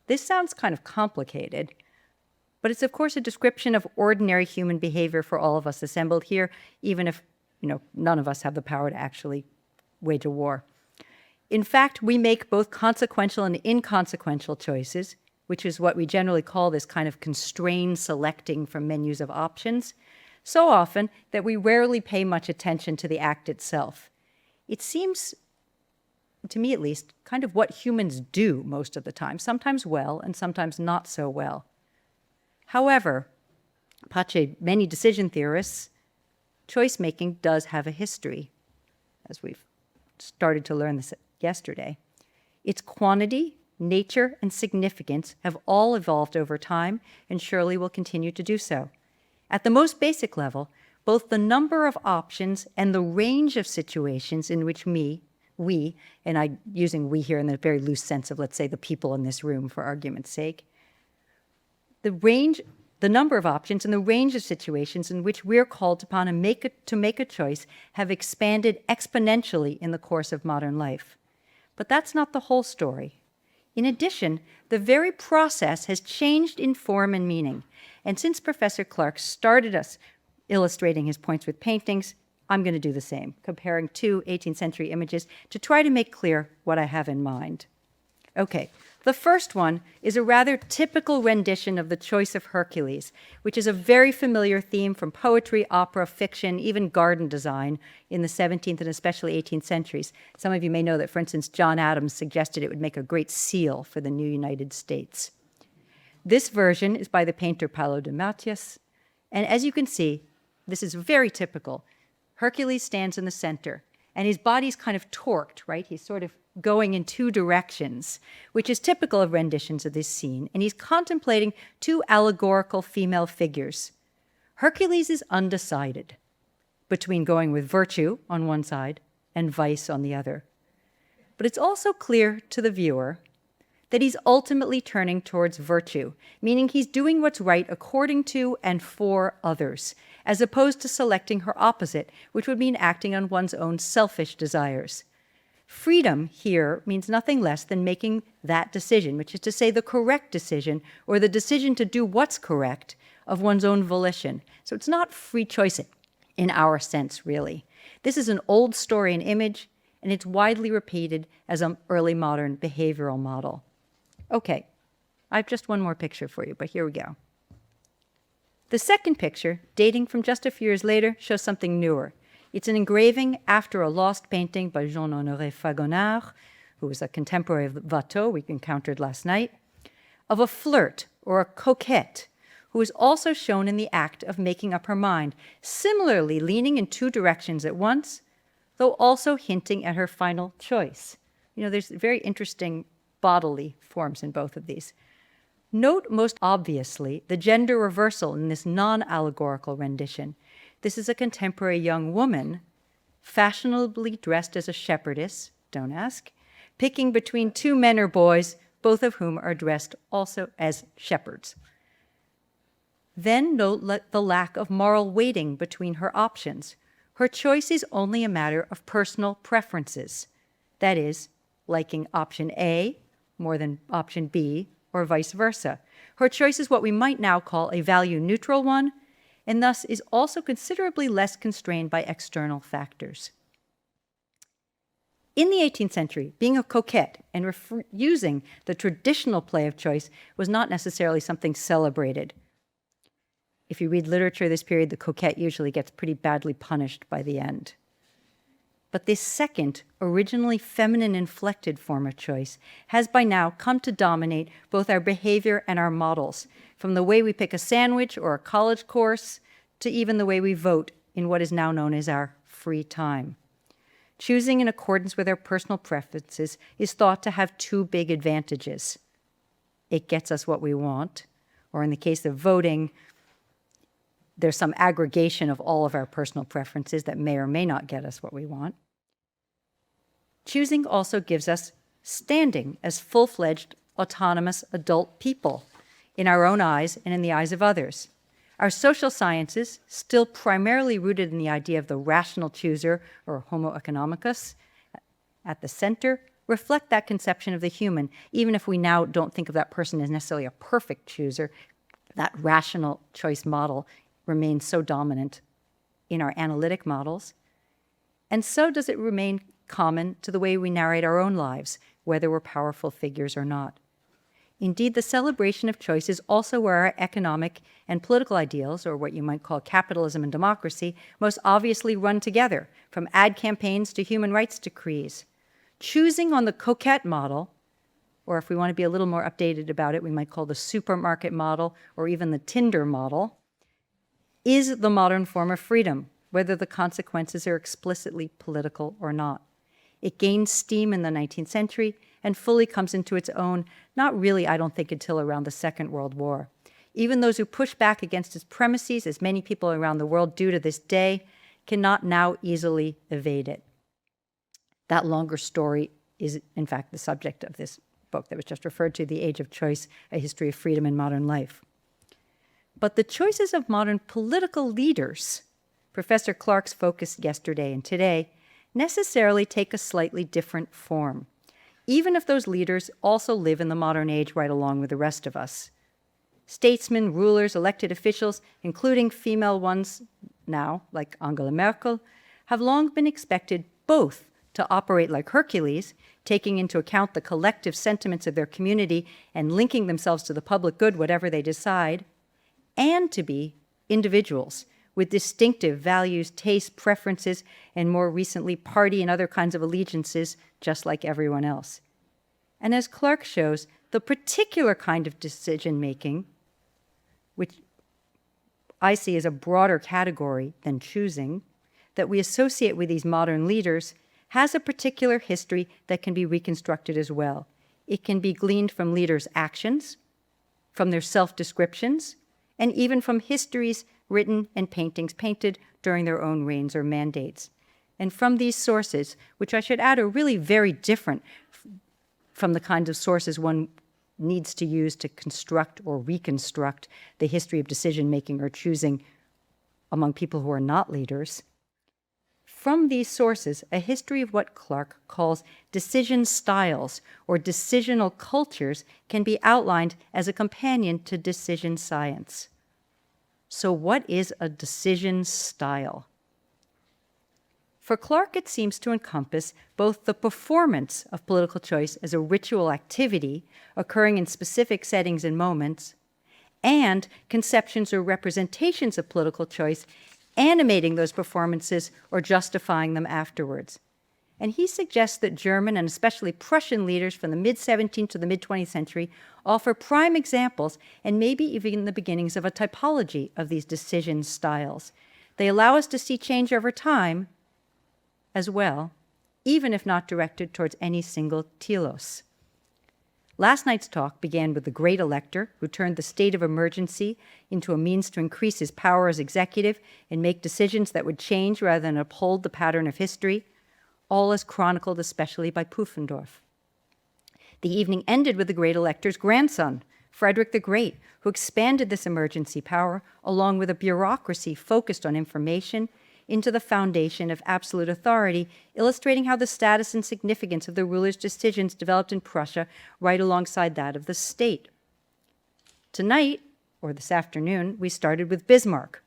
This sounds kind of complicated, but it's of course a description of ordinary human behavior for all of us assembled here, even if, none of us have the power to actually wage a war. In fact, we make both consequential and inconsequential choices, which is what we generally call this kind of constrained selecting from menus of options, so often that we rarely pay much attention to the act itself. It seems, to me at least, kind of what humans do most of the time, sometimes well and sometimes not so well. However, Pace, many decision theorists, choice-making does have a history, as we've started to learn this yesterday. Its quantity, nature, and significance have all evolved over time and surely will continue to do so. At the most basic level, both the number of options and the range of situations in which we, and I'm using we here in the very loose sense of, let's say, the people in this room for argument's sake, the number of options and the range of situations in which we're called upon to make a choice have expanded exponentially in the course of modern life. But that's not the whole story. In addition, the very process has changed in form and meaning. And since Professor Clark started us illustrating his points with paintings, I'm going to do the same, comparing two 18th century images to try to make clear what I have in mind. Okay, the first one is a rather typical rendition of the Choice of Hercules, which is a very familiar theme from poetry, opera, fiction, even garden design in the 17th and especially 18th centuries. Some of you may know that, for instance, John Adams suggested it would make a great seal for the new United States. This version is by the painter Paulo de Matias, and as you can see, this is very typical. Hercules stands in the center, and his body's kind of torqued, right? He's sort of going in two directions, which is typical of renditions of this scene, and he's contemplating two allegorical female figures. Hercules is undecided between going with virtue on one side and vice on the other. But it's also clear to the viewer that he's ultimately turning towards virtue, meaning he's doing what's right according to and for others, as opposed to selecting her opposite, which would mean acting on one's own selfish desires. Freedom here means nothing less than making that decision, which is to say the correct decision, or the decision to do what's correct of one's own volition. So it's not free choice in our sense, really. This is an old story and image, and it's widely repeated as an early modern behavioral model. Okay, I have just one more picture for you, but here we go. The second picture, dating from just a few years later, shows something newer. It's an engraving after a lost painting by Jean-Honoré Fragonard, who was a contemporary of Watteau we encountered last night, of a flirt or a coquette, who is also shown in the act of making up her mind, similarly leaning in two directions at once, though also hinting at her final choice. You know, there's very interesting bodily forms in both of these. Note most obviously the gender reversal in this non-allegorical rendition. This is a contemporary young woman, fashionably dressed as a shepherdess, don't ask, picking between two men or boys, both of whom are dressed also as shepherds. Then note the lack of moral weighting between her options. Her choice is only a matter of personal preferences. That is, liking option A more than option B, or vice versa. Her choice is what we might now call a value-neutral one, and thus is also considerably less constrained by external factors. In the 18th century, being a coquette and using the traditional play of choice was not necessarily something celebrated. If you read literature this period, the coquette usually gets pretty badly punished by the end. But this second, originally feminine-inflected form of choice has by now come to dominate both our behavior and our models, from the way we pick a sandwich or a college course to even the way we vote in what is now known as our free time. Choosing in accordance with our personal preferences is thought to have two big advantages. It gets us what we want, or in the case of voting, there's some aggregation of all of our personal preferences that may or may not get us what we want. Choosing also gives us standing as full-fledged, autonomous adult people in our own eyes and in the eyes of others. Our social sciences, still primarily rooted in the idea of the rational chooser, or homo economicus, at the center, reflect that conception of the human, even if we now don't think of that person as necessarily a perfect chooser. That rational choice model remains so dominant in our analytic models. And so does it remain common to the way we narrate our own lives, whether we're powerful figures or not. Indeed, the celebration of choice is also where our economic and political ideals, or what you might call capitalism and democracy, most obviously run together, from ad campaigns to human rights decrees. Choosing on the coquette model, or if we want to be a little more updated about it, we might call the supermarket model or even the Tinder model, is the modern form of freedom, whether the consequences are explicitly political or not. It gained steam in the 19th century and fully comes into its own, not really, I don't think, until around the Second World War. even those who push back against its premises, as many people around the world do to this day, cannot now easily evade it. That longer story is, in fact, the subject of this book that was just referred to, The Age of Choice, A History of Freedom in Modern Life. But the choices of modern political leaders, Professor Clark's focus yesterday and today, necessarily take a slightly different form, even if those leaders also live in the modern age right along with the rest of us. Statesmen, rulers, elected officials, including female ones now, like Angela Merkel, have long been expected both to operate like Hercules, taking into account the collective sentiments of their community and linking themselves to the public good, whatever they decide, and to be individuals with distinctive values, tastes, preferences, and more recently, party and other kinds of allegiances, just like everyone else. And as Clark shows, the particular kind of decision-making, which I see as a broader category than choosing, that we associate with these modern leaders, has a particular history that can be reconstructed as well. It can be gleaned from leaders' actions, from their self-descriptions, and even from histories written and paintings painted during their own reigns or mandates. And from these sources, which I should add are really very different from the kinds of sources one needs to use to construct or reconstruct the history of decision-making or choosing among people who are not leaders. From these sources, a history of what Clark calls decision styles or decisional cultures can be outlined as a companion to decision science. So what is a decision style? For Clark, it seems to encompass both the performance of political choice as a ritual activity occurring in specific settings and moments, and conceptions or representations of political choice animating those performances or justifying them afterwards. And he suggests that German and especially Prussian leaders from the mid-17th to the mid-20th century offer prime examples and maybe even the beginnings of a typology of these decision styles. They allow us to see change over time as well, even if not directed towards any single telos. Last night's talk began with the great elector who turned the state of emergency into a means to increase his power as executive and make decisions that would change rather than uphold the pattern of history, all as chronicled especially by Pufendorf. The evening ended with the great elector's grandson, Frederick the Great, who expanded this emergency power along with a bureaucracy focused on information into the foundation of absolute authority, illustrating how the status and significance of the ruler's decisions developed in Prussia right alongside that of the state. Tonight, or this afternoon, we started with Bismarck,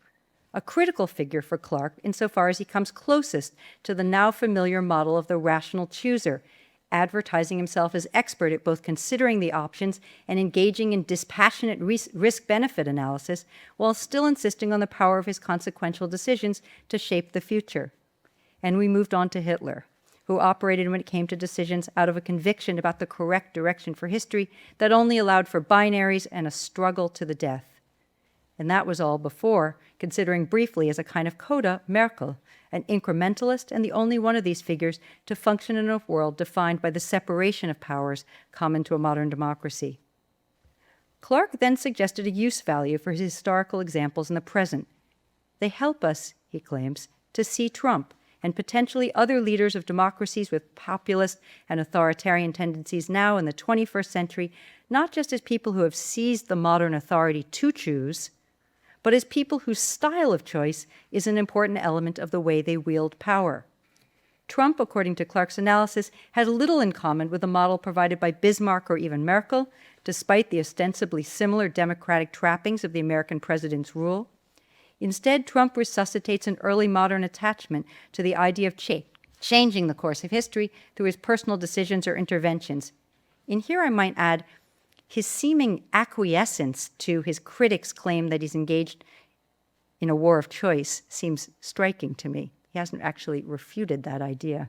a critical figure for Clark insofar as he comes closest to the now familiar model of the rational chooser, advertising himself as expert at both considering the options and engaging in dispassionate risk-benefit analysis while still insisting on the power of his consequential decisions to shape the future. And we moved on to Hitler, who operated when it came to decisions out of a conviction about the correct direction for history that only allowed for binaries and a struggle to the death. And that was all before considering briefly as a kind of coda Merkel, an incrementalist and the only one of these figures to function in a world defined by the separation of powers common to a modern democracy. Clark then suggested a use value for his historical examples in the present. They help us, he claims, to see Trump and potentially other leaders of democracies with populist and authoritarian tendencies now in the 21st century, not just as people who have seized the modern authority to choose, but as people whose style of choice is an important element of the way they wield power. Trump, according to Clark's analysis, has little in common with the model provided by Bismarck or even Merkel, despite the ostensibly similar democratic trappings of the American president's rule. Instead, Trump resuscitates an early modern attachment to the idea of changing the course of history through his personal decisions or interventions. In here, I might add, his seeming acquiescence to his critics' claim that he's engaged in a war of choice seems striking to me. He hasn't actually refuted that idea.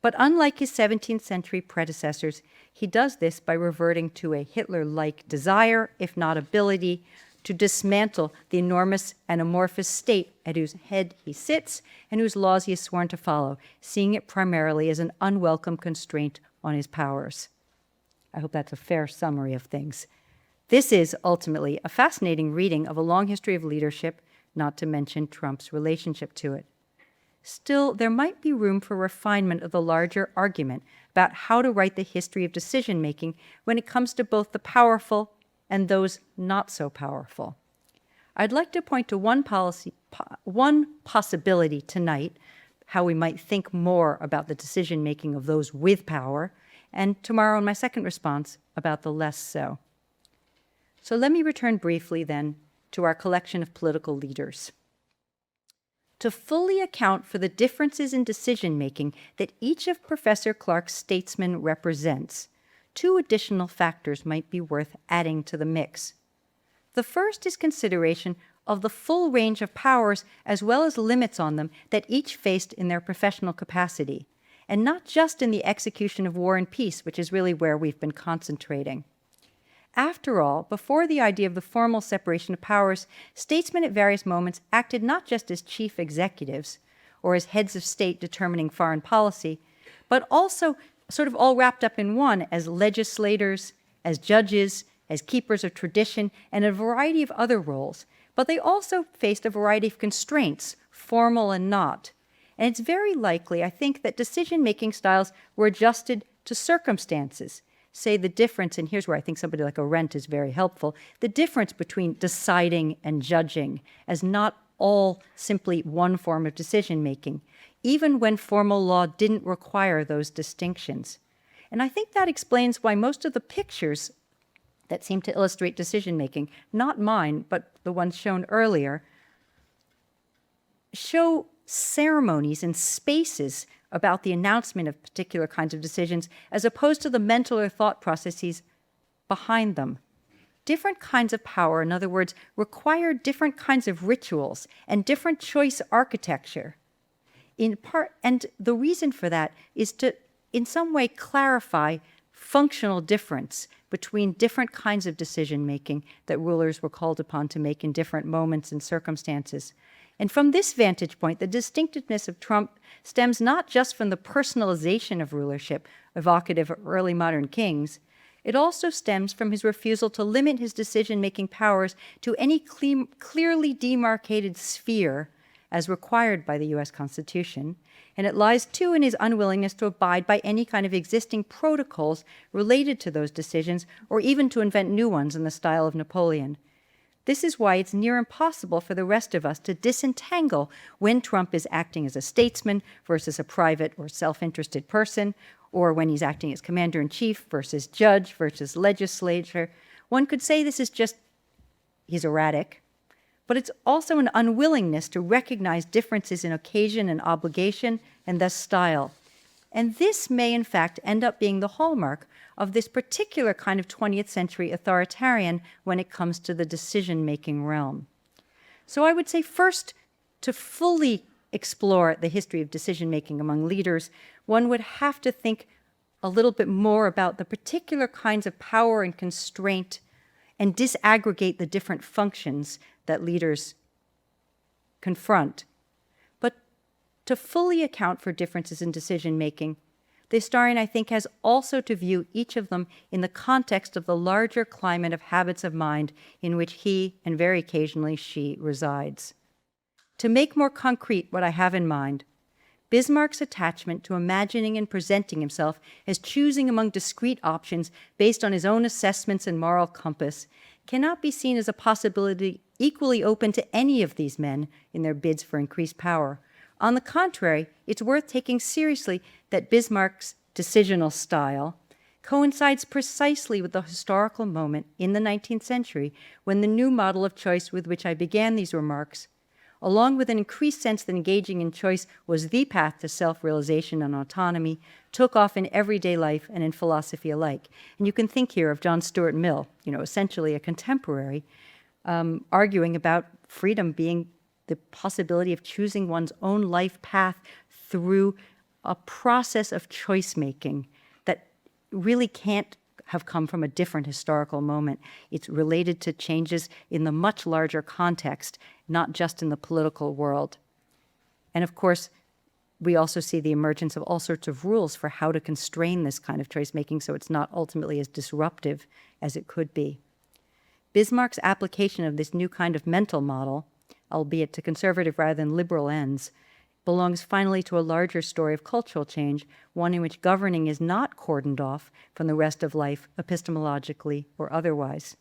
But unlike his 17th century predecessors, he does this by reverting to a Hitler-like desire, if not ability, to dismantle the enormous and amorphous state at whose head he sits and whose laws he is sworn to follow, seeing it primarily as an unwelcome constraint on his powers. I hope that's a fair summary of things. This is ultimately a fascinating reading of a long history of leadership, not to mention Trump's relationship to it. Still, there might be room for refinement of the larger argument about how to write the history of decision-making when it comes to both the powerful and those not so powerful. I'd like to point to one possibility tonight, how we might think more about the decision-making of those with power, and tomorrow in my second response about the less so. So let me return briefly then to our collection of political leaders. To fully account for the differences in decision-making that each of Professor Clark's statesmen represents, two additional factors might be worth adding to the mix. The first is consideration of the full range of powers as well as limits on them that each faced in their professional capacity, and not just in the execution of war and peace, which is really where we've been concentrating. After all, before the idea of the formal separation of powers, statesmen at various moments acted not just as chief executives or as heads of state determining foreign policy, but also sort of all wrapped up in one as legislators, as judges, as keepers of tradition, and a variety of other roles. But they also faced a variety of constraints, formal and not. And it's very likely, I think, that decision-making styles were adjusted to circumstances. Say the difference, and here's where I think somebody like Arendt is very helpful, the difference between deciding and judging as not all simply one form of decision-making, even when formal law didn't require those distinctions. And I think that explains why most of the pictures that seem to illustrate decision-making, not mine, but the ones shown earlier, show ceremonies and spaces about the announcement of particular kinds of decisions as opposed to the mental or thought processes behind them. Different kinds of power, in other words, require different kinds of rituals and different choice architecture. In part, and the reason for that is to, in some way, clarify functional difference between different kinds of decision-making that rulers were called upon to make in different moments and circumstances. And from this vantage point, the distinctiveness of Trump stems not just from the personalization of rulership, evocative of early modern kings, it also stems from his refusal to limit his decision-making powers to any clearly demarcated sphere as required by the U.S. Constitution, and it lies too in his unwillingness to abide by any kind of existing protocols related to those decisions, or even to invent new ones in the style of Napoleon. This is why it's near impossible for the rest of us to disentangle when Trump is acting as a statesman versus a private or self-interested person, or when he's acting as commander-in-chief versus judge versus legislator. One could say this is just, he's erratic, but it's also an unwillingness to recognize differences in occasion and obligation and thus style. And this may, in fact, end up being the hallmark of this particular kind of 20th century authoritarian when it comes to the decision-making realm. So I would say first, to fully explore the history of decision-making among leaders, one would have to think a little bit more about the particular kinds of power and constraint and disaggregate the different functions that leaders confront. But to fully account for differences in decision-making, the historian, I think, has also to view each of them in the context of the larger climate of habits of mind in which he, and very occasionally she, resides. To make more concrete what I have in mind, Bismarck's attachment to imagining and presenting himself as choosing among discrete options based on his own assessments and moral compass cannot be seen as a possibility equally open to any of these men in their bids for increased power. On the contrary, it's worth taking seriously that Bismarck's decisional style coincides precisely with the historical moment in the 19th century when the new model of choice with which I began these remarks, along with an increased sense that engaging in choice was the path to self-realization and autonomy, took off in everyday life and in philosophy alike. And you can think here of John Stuart Mill, essentially a contemporary, arguing about freedom being the possibility of choosing one's own life path through a process of choice-making that really can't have come from a different historical moment. It's related to changes in the much larger context, not just in the political world. And of course, we also see the emergence of all sorts of rules for how to constrain this kind of choice-making so it's not ultimately as disruptive as it could be. Bismarck's application of this new kind of mental model, albeit to conservative rather than liberal ends, belongs finally to a larger story of cultural change, one in which governing is not cordoned off from the rest of life, epistemologically or otherwise.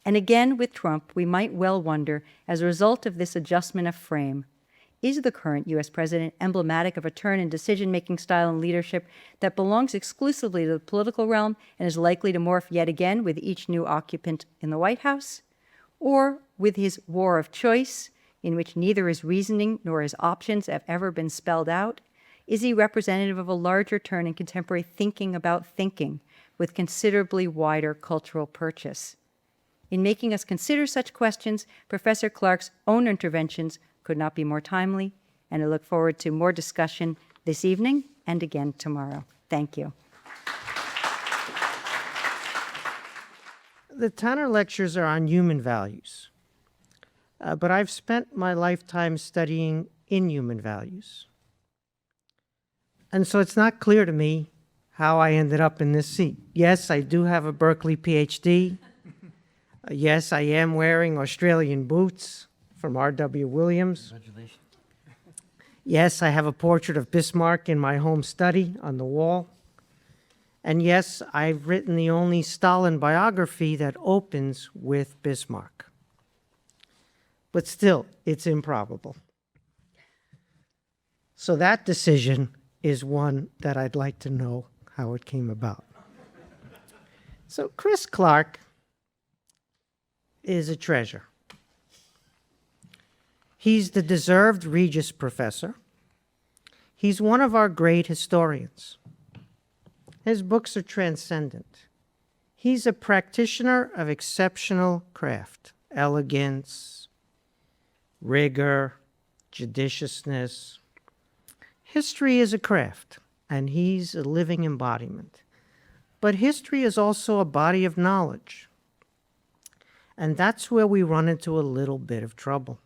And again, with Trump, we might well wonder, as a result of this adjustment of frame, is the current US president emblematic of a turn in decision-making style and leadership that belongs exclusively to the political realm and is likely to morph yet again with each new occupant in the White House? Or with his war of choice, in which neither his reasoning nor his options have ever been spelled out? Is he representative of a larger turn in contemporary thinking about thinking with considerably wider cultural purchase? In making us consider such questions, Professor Clark's own interventions could not be more timely, and I look forward to more discussion this evening and again tomorrow. Thank you. The Tanner lectures are on human values, but I've spent my lifetime studying inhuman values. And so it's not clear to me how I ended up in this seat. Yes, I do have a Berkeley PhD. Yes, I am wearing Australian boots from R.W. Williams. Congratulations. Yes, I have a portrait of Bismarck in my home study on the wall. And yes, I've written the only Stalin biography that opens with Bismarck. But still, it's improbable. So that decision is one that I'd like to know how it came about. So Chris Clark is a treasure. He's the deserved Regius Professor. He's one of our great historians. His books are transcendent. He's a practitioner of exceptional craft, elegance, rigor, judiciousness. History is a craft, and he's a living embodiment. But history is also a body of knowledge. And that's where we run into a little bit of trouble.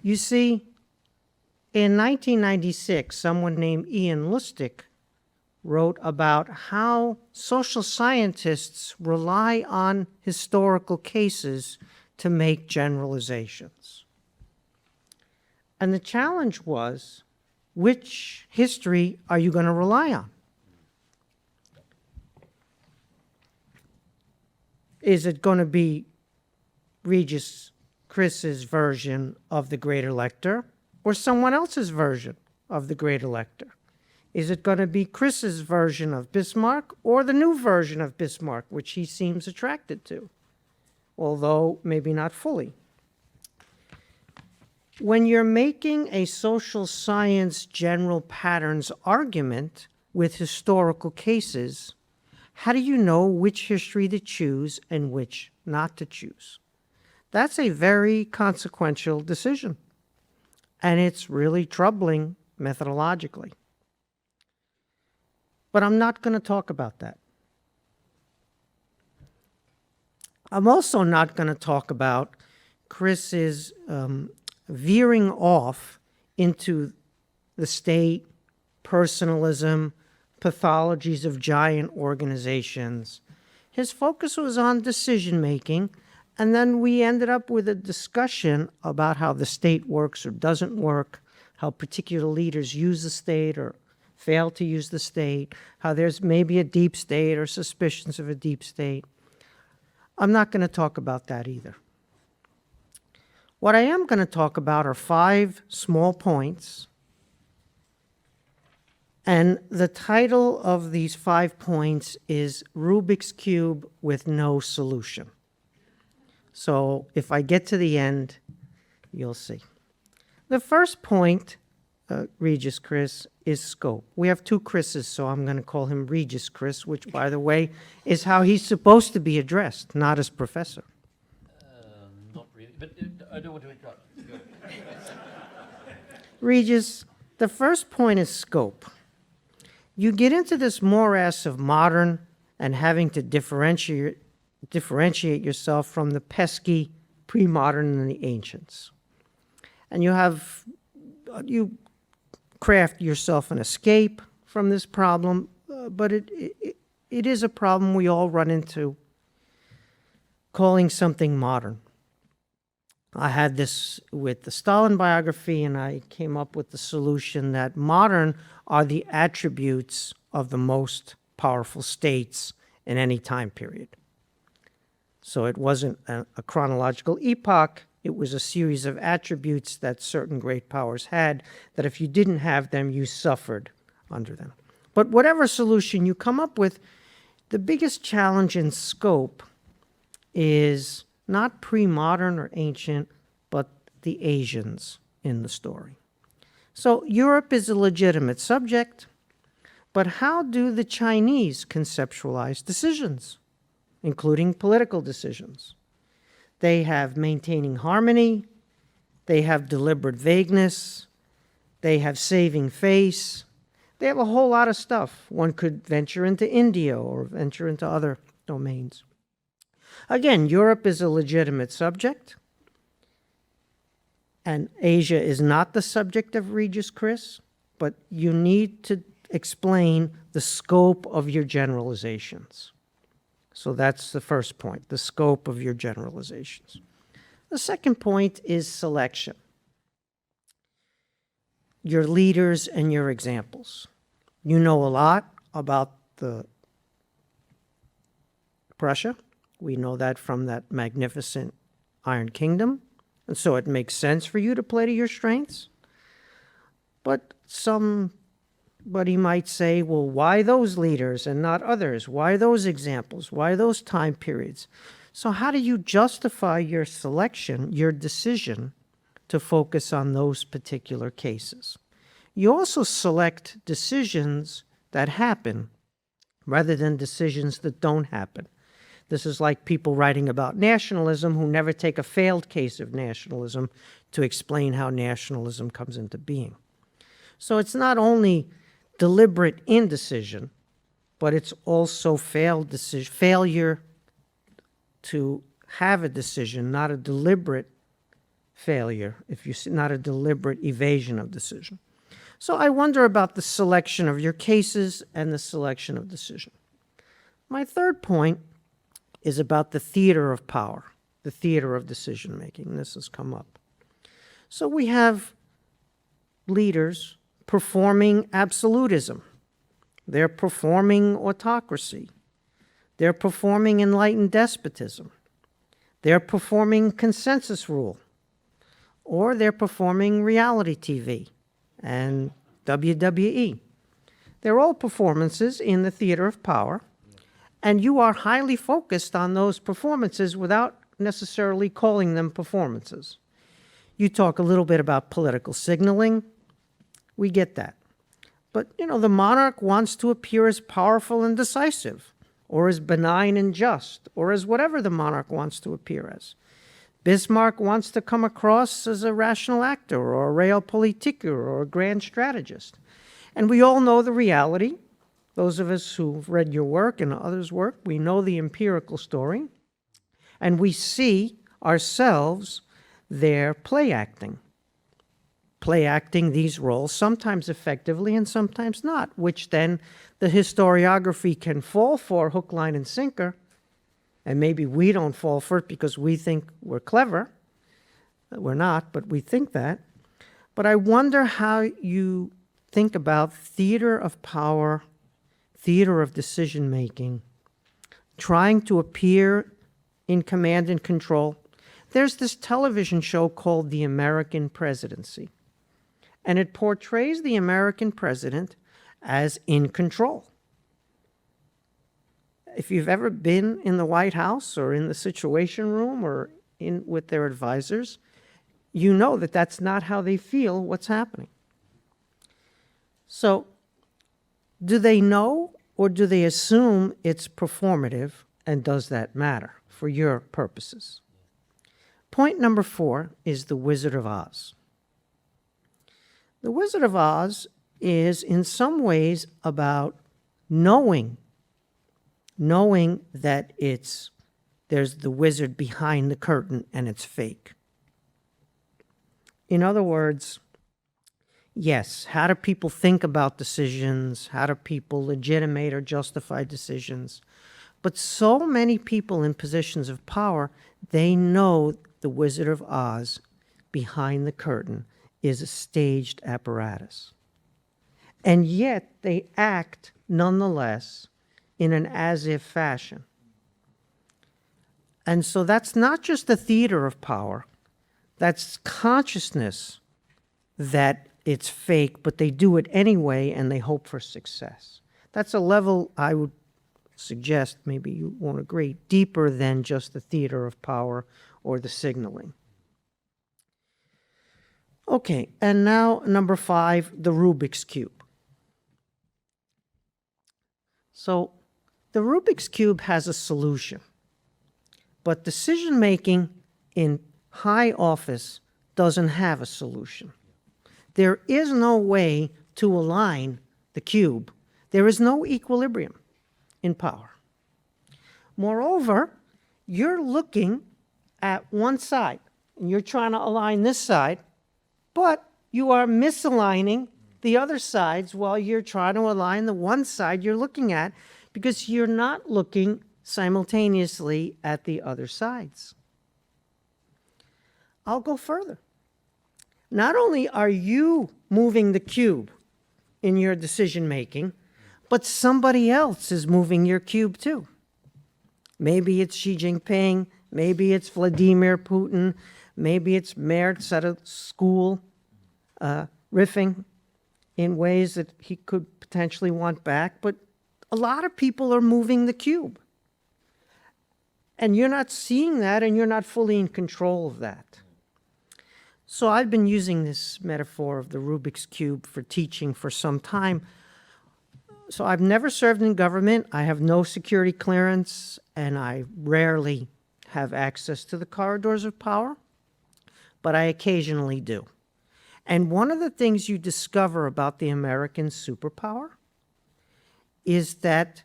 You see, in 1996, someone named Ian Lustig wrote about how social scientists rely on historical cases to make generalizations. And the challenge was, which history are you going to rely on? Is it going to be Regis Chris's version of the Great Elector or someone else's version of the Great Elector? Is it going to be Chris's version of Bismarck or the new version of Bismarck, which he seems attracted to, although maybe not fully? When you're making a social science general patterns argument with historical cases, how do you know which history to choose and which not to choose? That's a very consequential decision, and it's really troubling methodologically. But I'm not going to talk about that. I'm also not going to talk about Chris's veering off into the state, personalism, pathologies of giant organizations. His focus was on decision-making, and then we ended up with a discussion about how the state works or doesn't work, how particular leaders use the state or fail to use the state, how there's maybe a deep state or suspicions of a deep state. I'm not going to talk about that either. What I am going to talk about are 5 small points, and the title of these 5 points is Rubik's Cube with No Solution. So if I get to the end, you'll see. The first point, Regis Chris, is scope. We have 2 Chris's, so I'm going to call him Regis Chris, which, by the way, is how he's supposed to be addressed, not as professor. Not really, but I don't want to interrupt. Go. Regis, the first point is scope. You get into this morass of modern and having to differentiate yourself from the pesky pre-modern and the ancients. And you craft yourself an escape from this problem, but it is a problem we all run into. calling something modern. I had this with the Stalin biography, and I came up with the solution that modern are the attributes of the most powerful states in any time period. So it wasn't a chronological epoch, it was a series of attributes that certain great powers had, that if you didn't have them, you suffered under them. But whatever solution you come up with, the biggest challenge in scope is not pre-modern or ancient, but the Asians in the story. So Europe is a legitimate subject, but how do the Chinese conceptualize decisions, including political decisions? They have maintaining harmony, they have deliberate vagueness, they have saving face, they have a whole lot of stuff. One could venture into India or venture into other domains. Again, Europe is a legitimate subject, and Asia is not the subject of Regius Chris, but you need to explain the scope of your generalizations. So that's the first point, the scope of your generalizations. The second point is selection. Your leaders and your examples. You know a lot about Prussia. We know that from that magnificent Iron Kingdom, and so it makes sense for you to play to your strengths. But somebody might say, well, why those leaders and not others? Why those examples? Why those time periods? So how do you justify your selection, your decision to focus on those particular cases? You also select decisions that happen rather than decisions that don't happen. This is like people writing about nationalism who never take a failed case of nationalism to explain how nationalism comes into being. So it's not only deliberate indecision, but it's also failure to have a decision, not a deliberate failure, not a deliberate evasion of decision. So I wonder about the selection of your cases and the selection of decision. My third point is about the theater of power, the theater of decision-making. This has come up. So we have leaders performing absolutism. They're performing autocracy. They're performing enlightened despotism. They're performing consensus rule. Or they're performing reality TV and WWE. They're all performances in the theater of power, and you are highly focused on those performances without necessarily calling them performances. You talk a little bit about political signaling. We get that. But, the monarch wants to appear as powerful and decisive, or as benign and just, or as whatever the monarch wants to appear as. Bismarck wants to come across as a rational actor, or a realpolitiker, or a grand strategist. And we all know the reality. Those of us who've read your work and others' work, we know the empirical story, and we see ourselves there play acting these roles, sometimes effectively and sometimes not, which then the historiography can fall for hook, line, and sinker, and maybe we don't fall for it because we think we're clever. We're not, but we think that. But I wonder how you think about theater of power, theater of decision-making, trying to appear in command and control. There's this television show called The American Presidency, and it portrays the American president as in control. If you've ever been in the White House or in the Situation Room or in with their advisors, you know that that's not how they feel what's happening. So, do they know or do they assume it's performative, and does that matter for your purposes? Point number 4 is the Wizard of Oz. The Wizard of Oz is in some ways about knowing that there's the wizard behind the curtain and it's fake. In other words, yes, how do people think about decisions? How do people legitimate or justify decisions? But so many people in positions of power, they know the Wizard of Oz behind the curtain is a staged apparatus. And yet they act nonetheless in an as-if fashion. And so that's not just the theater of power, that's consciousness that it's fake, but they do it anyway and they hope for success. That's a level I would suggest, maybe you won't agree, deeper than just the theater of power or the signaling. Okay, and now number 5, the Rubik's Cube. So the Rubik's Cube has a solution, but decision-making in high office doesn't have a solution. There is no way to align the cube. There is no equilibrium in power. Moreover, you're looking at one side, and you're trying to align this side, but you are misaligning the other sides while you're trying to align the one side you're looking at, because you're not looking simultaneously at the other sides. I'll go further. Not only are you moving the cube in your decision making, but somebody else is moving your cube too. Maybe it's Xi Jinping, maybe it's Vladimir Putin, maybe it's Merz at a school riffing in ways that he could potentially want back, but a lot of people are moving the cube. And you're not seeing that, and you're not fully in control of that. So I've been using this metaphor of the Rubik's Cube for teaching for some time. So I've never served in government. I have no security clearance, and I rarely have access to the corridors of power, but I occasionally do. And one of the things you discover about the American superpower is that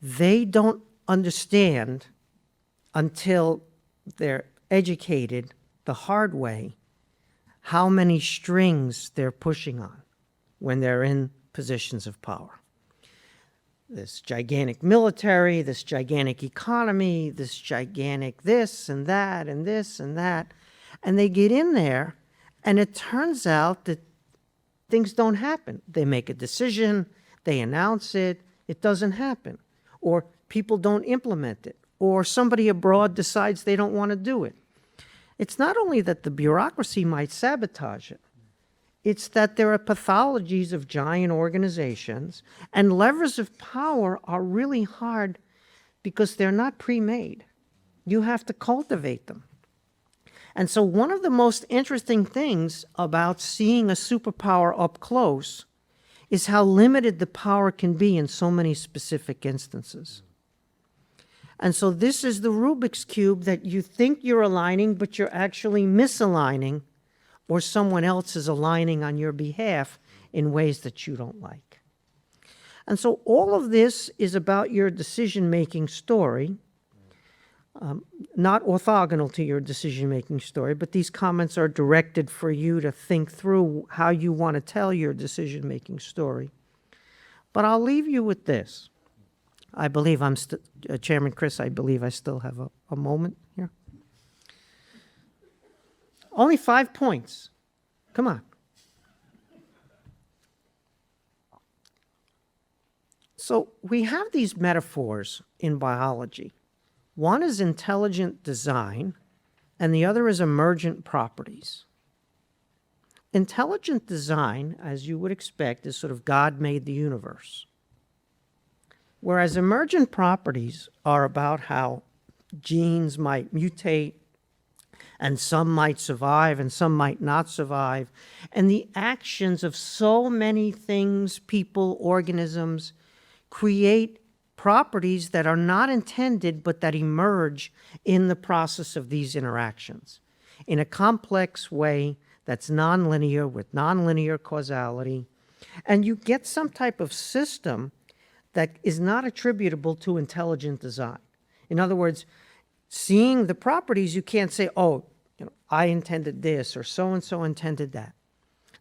they don't understand until they're educated the hard way how many strings they're pushing on when they're in positions of power. This gigantic military, this gigantic economy, this gigantic this and that and this and that. And they get in there, and it turns out that things don't happen. They make a decision, they announce it, it doesn't happen. Or people don't implement it. Or somebody abroad decides they don't want to do it. It's not only that the bureaucracy might sabotage it, it's that there are pathologies of giant organizations, and levers of power are really hard because they're not pre-made. You have to cultivate them. And so one of the most interesting things about seeing a superpower up close is how limited the power can be in so many specific instances. And so this is the Rubik's Cube that you think you're aligning, but you're actually misaligning, or someone else is aligning on your behalf in ways that you don't like. And so all of this is about your decision-making story, not orthogonal to your decision-making story, but these comments are directed for you to think through how you want to tell your decision-making story. But I'll leave you with this. I believe I'm Chairman Chris, I believe I still have a moment here. Only 5 points. Come on. So we have these metaphors in biology. One is intelligent design, and the other is emergent properties. Intelligent design, as you would expect, is sort of God made the universe. Whereas emergent properties are about how genes might mutate, and some might survive and some might not survive, and the actions of so many things, people, organisms, create properties that are not intended but that emerge in the process of these interactions in a complex way that's nonlinear with nonlinear causality, and you get some type of system that is not attributable to intelligent design. In other words, seeing the properties, you can't say, oh, I intended this or so-and-so intended that.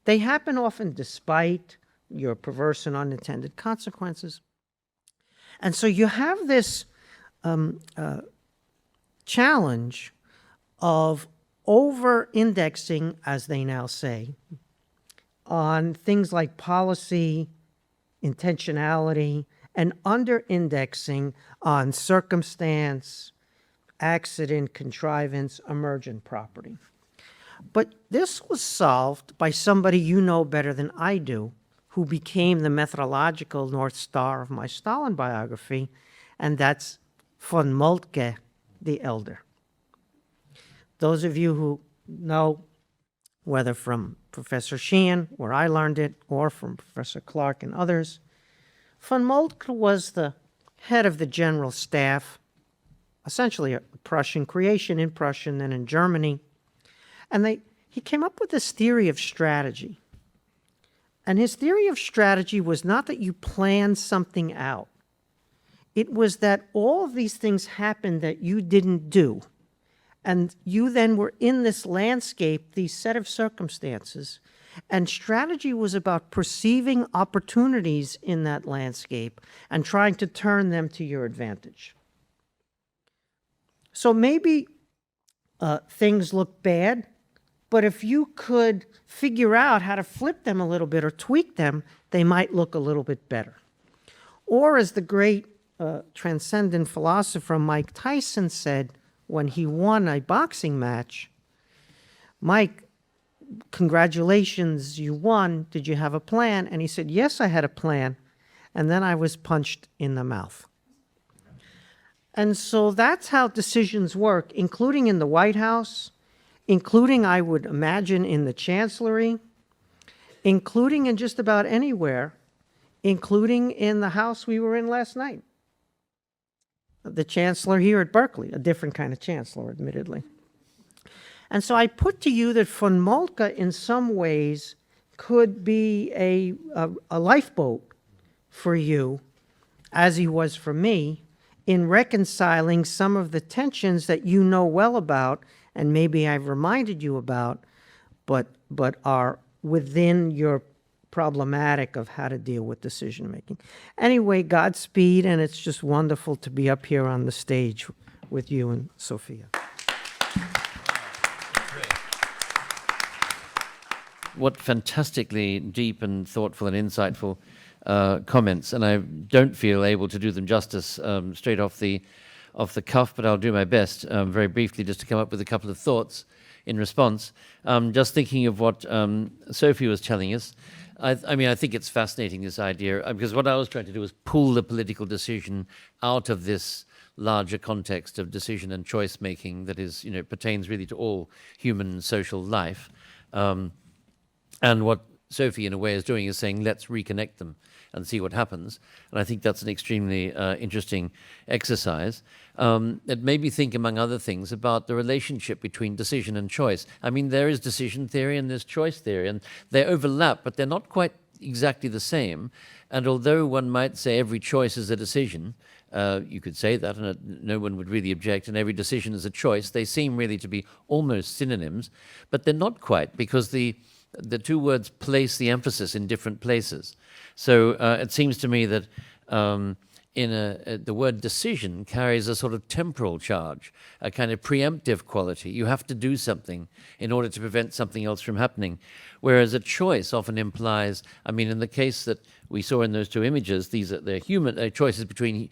They happen often despite your perverse and unintended consequences. And so you have this challenge of over-indexing, as they now say, on things like policy, intentionality, and under-indexing on circumstance, accident, contrivance, emergent property. But this was solved by somebody you know better than I do, who became the methodological North Star of my Stalin biography, and that's von Moltke the Elder. Those of you who know, whether from Professor Sheehan, where I learned it, or from Professor Clark and others, von Moltke was the head of the general staff, essentially a Prussian creation in Prussia and then in Germany. And he came up with this theory of strategy. And his theory of strategy was not that you plan something out. It was that all of these things happened that you didn't do. And you then were in this landscape, these set of circumstances. And strategy was about perceiving opportunities in that landscape and trying to turn them to your advantage. So maybe things look bad, but if you could figure out how to flip them a little bit or tweak them, they might look a little bit better. Or as the great transcendent philosopher Mike Tyson said when he won a boxing match, "Mike, congratulations, you won. Did you have a plan?" And he said, "Yes, I had a plan." And then I was punched in the mouth. And so that's how decisions work, including in the White House, including, I would imagine, in the Chancellery, including in just about anywhere, including in the house we were in last night. The Chancellor here at Berkeley, a different kind of Chancellor, admittedly. And so I put to you that von Moltke, in some ways, could be a lifeboat for you, as he was for me, in reconciling some of the tensions that you know well about, and maybe I've reminded you about, but are within your problematic of how to deal with decision-making. Anyway, Godspeed, and it's just wonderful to be up here on the stage with you and Sophia. What fantastically deep and thoughtful and insightful comments, and I don't feel able to do them justice straight off the cuff, but I'll do my best very briefly just to come up with a couple of thoughts in response. Just thinking of what Sophie was telling us, I mean, I think it's fascinating, this idea, because what I was trying to do was pull the political decision out of this larger context of decision and choice making that is, pertains really to all human social life. And what Sophie, in a way, is doing is saying, let's reconnect them and see what happens. And I think that's an extremely interesting exercise. It made me think, among other things, about the relationship between decision and choice. I mean, there is decision theory and there's choice theory, and they overlap, but they're not quite exactly the same. And although one might say every choice is a decision, you could say that, and no one would really object, and every decision is a choice, they seem really to be almost synonyms, but they're not quite, because the two words place the emphasis in different places. So it seems to me that the word decision carries a sort of temporal charge, a kind of preemptive quality. You have to do something in order to prevent something else from happening. Whereas a choice often implies, I mean, in the case that we saw in those two images, they're human choices between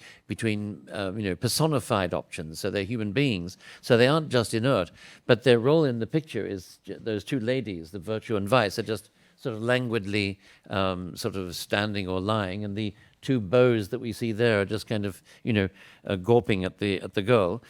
personified options. So they're human beings. So they aren't just inert, but their role in the picture is those two ladies, the virtue and vice, are just sort of languidly sort of standing or lying, and the two bows that we see there are just kind of, gawping at the girl.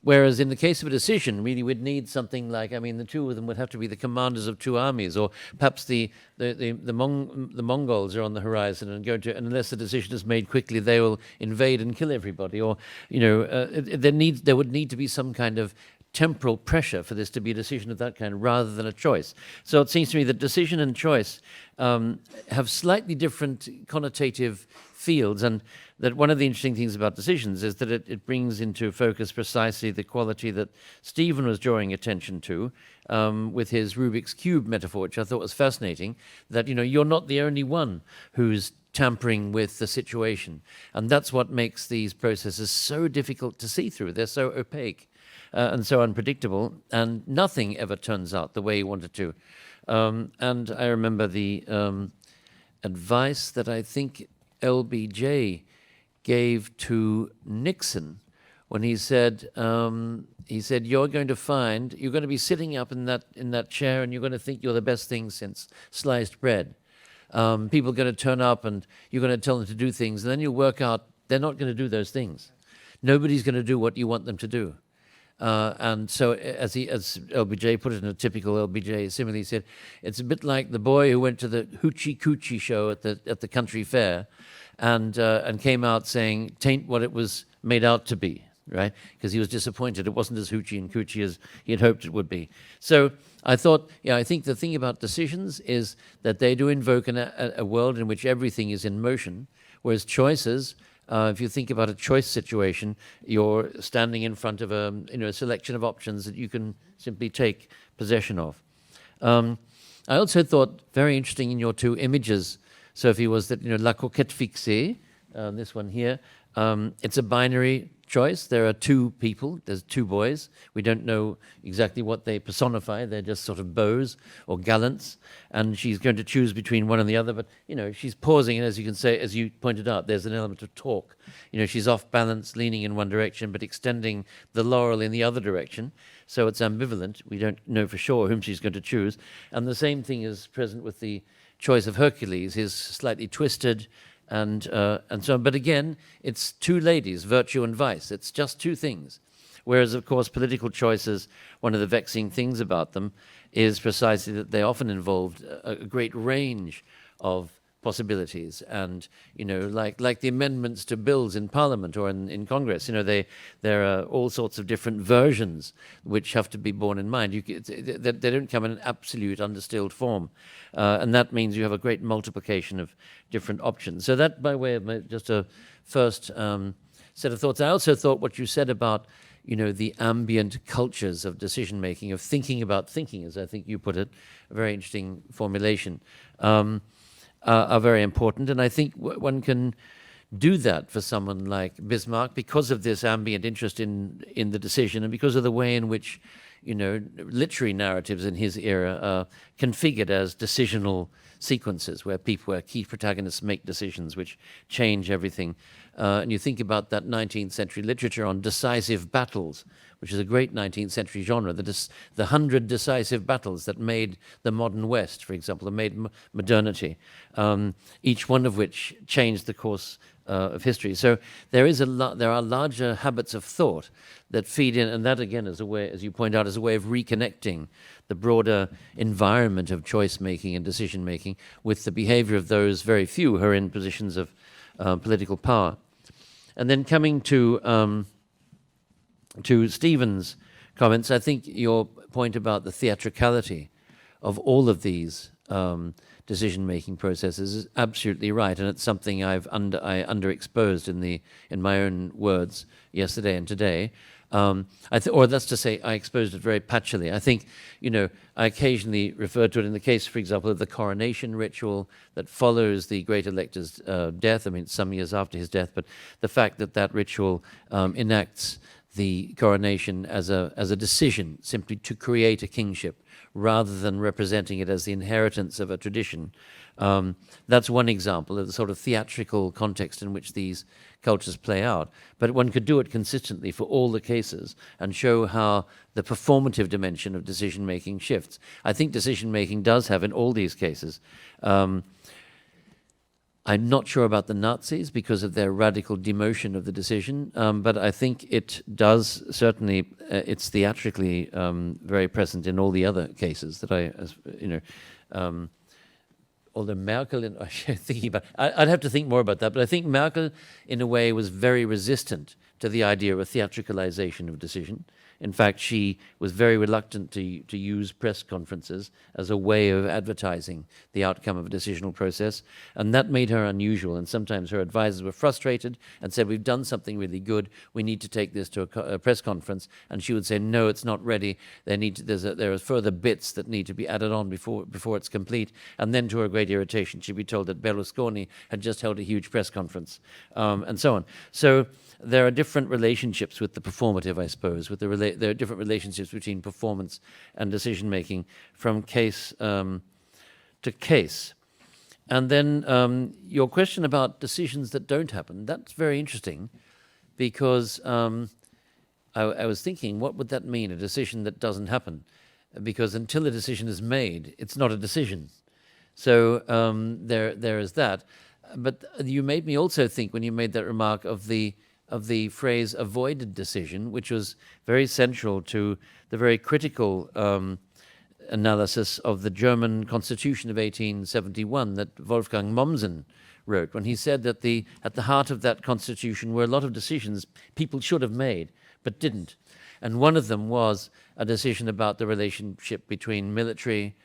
Whereas in the case of a decision, really we'd need something like, I mean, the two of them would have to be the commanders of two armies, or perhaps the Mongols are on the horizon and and unless the decision is made quickly, they will invade and kill everybody. Or, there would need to be some kind of temporal pressure for this to be a decision of that kind rather than a choice. So it seems to me that decision and choice have slightly different connotative fields, and that one of the interesting things about decisions is that it brings into focus precisely the quality that Stephen was drawing attention to with his Rubik's Cube metaphor, which I thought was fascinating, that you're not the only one who's tampering with the situation. And that's what makes these processes so difficult to see through. They're so opaque and so unpredictable, and nothing ever turns out the way you want it to. And I remember the advice that I think LBJ gave to Nixon when he said, you're going to be sitting up in that chair, and you're going to think you're the best thing since sliced bread. People are going to turn up, and you're going to tell them to do things, and then you work out they're not going to do those things. Nobody's going to do what you want them to do. And so, as LBJ put it in a typical LBJ simile, he said, it's a bit like the boy who went to the hoochie coochie show at the country fair, and came out saying, "'Tain't what it was made out to be," right? Because he was disappointed. It wasn't as hoochie and coochie as he had hoped it would be. So I thought, I think the thing about decisions is that they do invoke a world in which everything is in motion, whereas choices, if you think about a choice situation, you're standing in front of a selection of options that you can simply take possession of. I also thought very interesting in your two images, Sophie, was that la coquette fixée, this one here, it's a binary choice. There are two people, there's two boys. We don't know exactly what they personify. They're just sort of beaux or gallants, and she's going to choose between one and the other, but she's pausing, and as you can say, as you pointed out, there's an element of talk. She's off balance, leaning in one direction, but extending the laurel in the other direction, so it's ambivalent. We don't know for sure whom she's going to choose, and the same thing is present with the choice of Hercules. He's slightly twisted, and so on. But again, it's two ladies, virtue and vice. It's just two things. Whereas, of course, political choices, one of the vexing things about them is precisely that they often involved a great range of possibilities. And, like the amendments to bills in Parliament or in Congress, there are all sorts of different versions which have to be borne in mind. They don't come in an absolute undistilled form. And that means you have a great multiplication of different options. So that, by way of just a first set of thoughts. I also thought what you said about, the ambient cultures of decision-making, of thinking about thinking, as I think you put it, a very interesting formulation, are very important. And I think one can do that for someone like Bismarck because of this ambient interest in the decision, and because of the way in which literary narratives in his era are configured as decisional sequences where key protagonists make decisions which change everything. And you think about that 19th century literature on decisive battles, which is a great 19th century genre, the 100 decisive battles that made the modern West, for example, that made modernity, each one of which changed the course of history. So there are larger habits of thought that feed in, and that again is a way, as you point out, is a way of reconnecting the broader environment of choice making and decision making with the behavior of those very few who are in positions of political power. And then coming to Stephen's comments, I think your point about the theatricality of all of these decision-making processes is absolutely right, and it's something I underexposed in my own words yesterday and today. Or that's to say, I exposed it very patchily. I think, I occasionally refer to it in the case, for example, of the coronation ritual that follows the great elector's death. I mean, some years after his death, but the fact that ritual enacts the coronation as a decision simply to create a kingship rather than representing it as the inheritance of a tradition. That's one example of the sort of theatrical context in which these cultures play out. But one could do it consistently for all the cases and show how the performative dimension of decision-making shifts. I think decision-making does have in all these cases. I'm not sure about the Nazis because of their radical demotion of the decision, but I think it does certainly, it's theatrically very present in all the other cases that although Merkel, thinking about, I'd have to think more about that, but I think Merkel, in a way, was very resistant to the idea of a theatricalization of decision. In fact, she was very reluctant to use press conferences as a way of advertising the outcome of a decisional process, and that made her unusual. And sometimes her advisors were frustrated and said, "We've done something really good. We need to take this to a press conference." And she would say, "No, it's not ready. There are further bits that need to be added on before it's complete." And then, to her great irritation, she'd be told that Berlusconi had just held a huge press conference, and so on. So there are different relationships with the performative, I suppose. There are different relationships between performance and decision-making from case to case. And then your question about decisions that don't happen, that's very interesting, because I was thinking, what would that mean, a decision that doesn't happen? Because until a decision is made, it's not a decision. So there is that. But you made me also think, when you made that remark, of the phrase avoided decision, which was very central to the very critical analysis of the German Constitution of 1871 that Wolfgang Mommsen wrote, when he said that at the heart of that constitution were a lot of decisions people should have made but didn't. And one of them was a decision about the relationship between military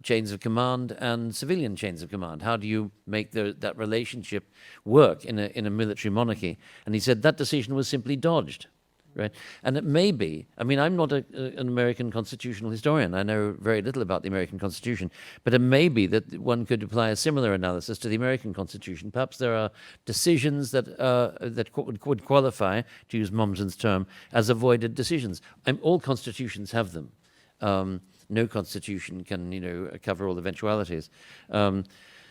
chains of command and civilian chains of command. How do you make that relationship work in a military monarchy? And he said that decision was simply dodged, right? And it may be, I mean, I'm not an American constitutional historian. I know very little about the American Constitution, but it may be that one could apply a similar analysis to the American Constitution. Perhaps there are decisions that would qualify, to use Mommsen's term, as avoided decisions. All constitutions have them. No constitution can, cover all eventualities.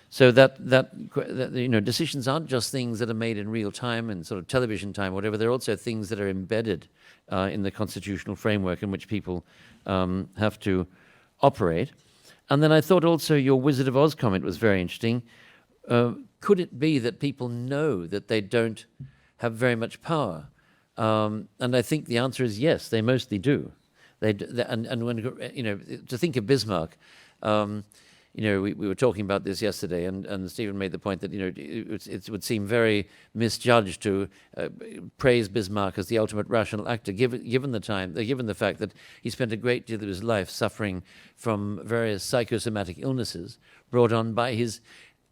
So that decisions aren't just things that are made in real time and sort of television time, whatever. They're also things that are embedded in the constitutional framework in which people have to operate. And then I thought also your Wizard of Oz comment was very interesting. Could it be that people know that they don't have very much power? And I think the answer is yes, they mostly do. And when, to think of Bismarck, we were talking about this yesterday, and Stephen made the point that, it would seem very misjudged to praise Bismarck as the ultimate rational actor, given the fact that he spent a great deal of his life suffering from various psychosomatic illnesses brought on by his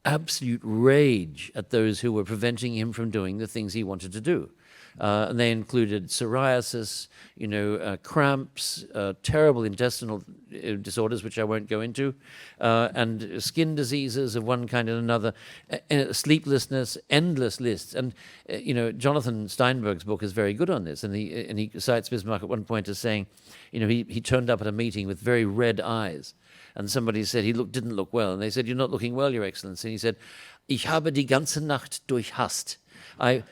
absolute rage at those who were preventing him from doing the things he wanted to do. And they included psoriasis, cramps, terrible intestinal disorders, which I won't go into, and skin diseases of one kind and another, sleeplessness, endless lists. And, Jonathan Steinberg's book is very good on this, and he cites Bismarck at one point as saying, he turned up at a meeting with very red eyes, and somebody said he didn't look well, and they said, "You're not looking well, Your Excellency." And he said, "Ich habe die ganze Nacht durchhasst." I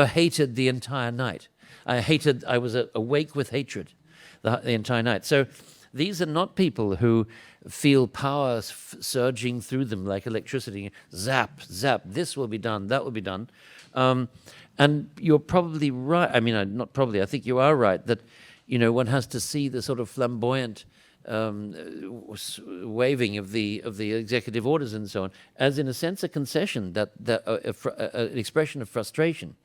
hated the entire night. I was awake with hatred the entire night. So these are not people who feel power surging through them like electricity. Zap, zap, this will be done, that will be done. And you're probably right. I mean, not probably, I think you are right that, one has to see the sort of flamboyant waving of the executive orders and so on as, in a sense, a concession, an expression of frustration,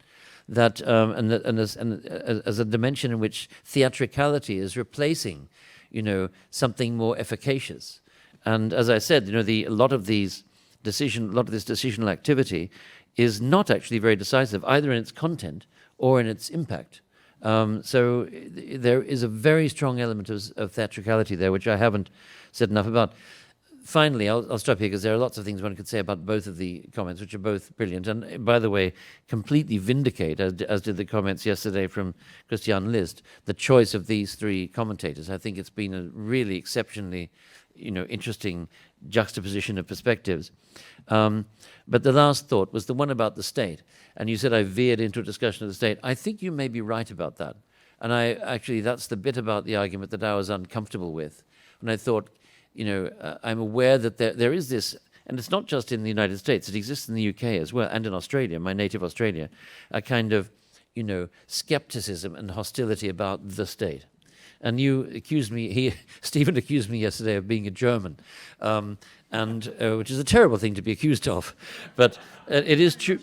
and as a dimension in which theatricality is replacing, something more efficacious. And as I said, a lot of this decisional activity is not actually very decisive, either in its content or in its impact. So there is a very strong element of theatricality there, which I haven't said enough about. Finally, I'll stop here because there are lots of things one could say about both of the comments, which are both brilliant. And by the way, completely vindicate, as did the comments yesterday from Christian List, the choice of these three commentators. I think it's been a really exceptionally, interesting juxtaposition of perspectives. But the last thought was the one about the state. And you said I veered into a discussion of the state. I think you may be right about that. And that's the bit about the argument that I was uncomfortable with. And I thought, I'm aware that there is this, and it's not just in the United States, it exists in the UK as well, and in Australia, my native Australia, a kind of, skepticism and hostility about the state. And Stephen accused me yesterday of being a German, which is a terrible thing to be accused of. But it is true.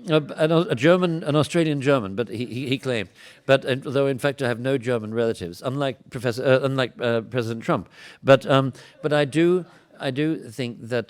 A German, an Australian German, but he claimed. But though in fact I have no German relatives, unlike President Trump. But I do think that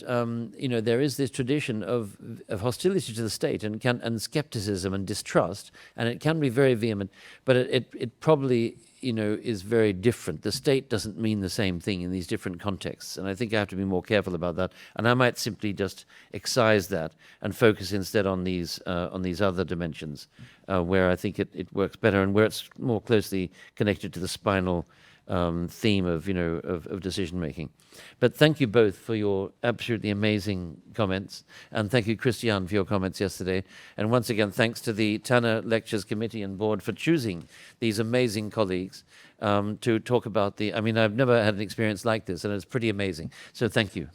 there is this tradition of hostility to the state and skepticism and distrust, and it can be very vehement. But it probably is very different. The state doesn't mean the same thing in these different contexts, and I think I have to be more careful about that. And I might simply just excise that and focus instead on these other dimensions, where I think it works better and where it's more closely connected to the spinal theme of decision making. But thank you both for your absolutely amazing comments, and thank you, Christian, for your comments yesterday. And once again, thanks to the Tanner Lectures Committee and Board for choosing these amazing colleagues to talk about I've never had an experience like this, and it's pretty amazing. So thank you.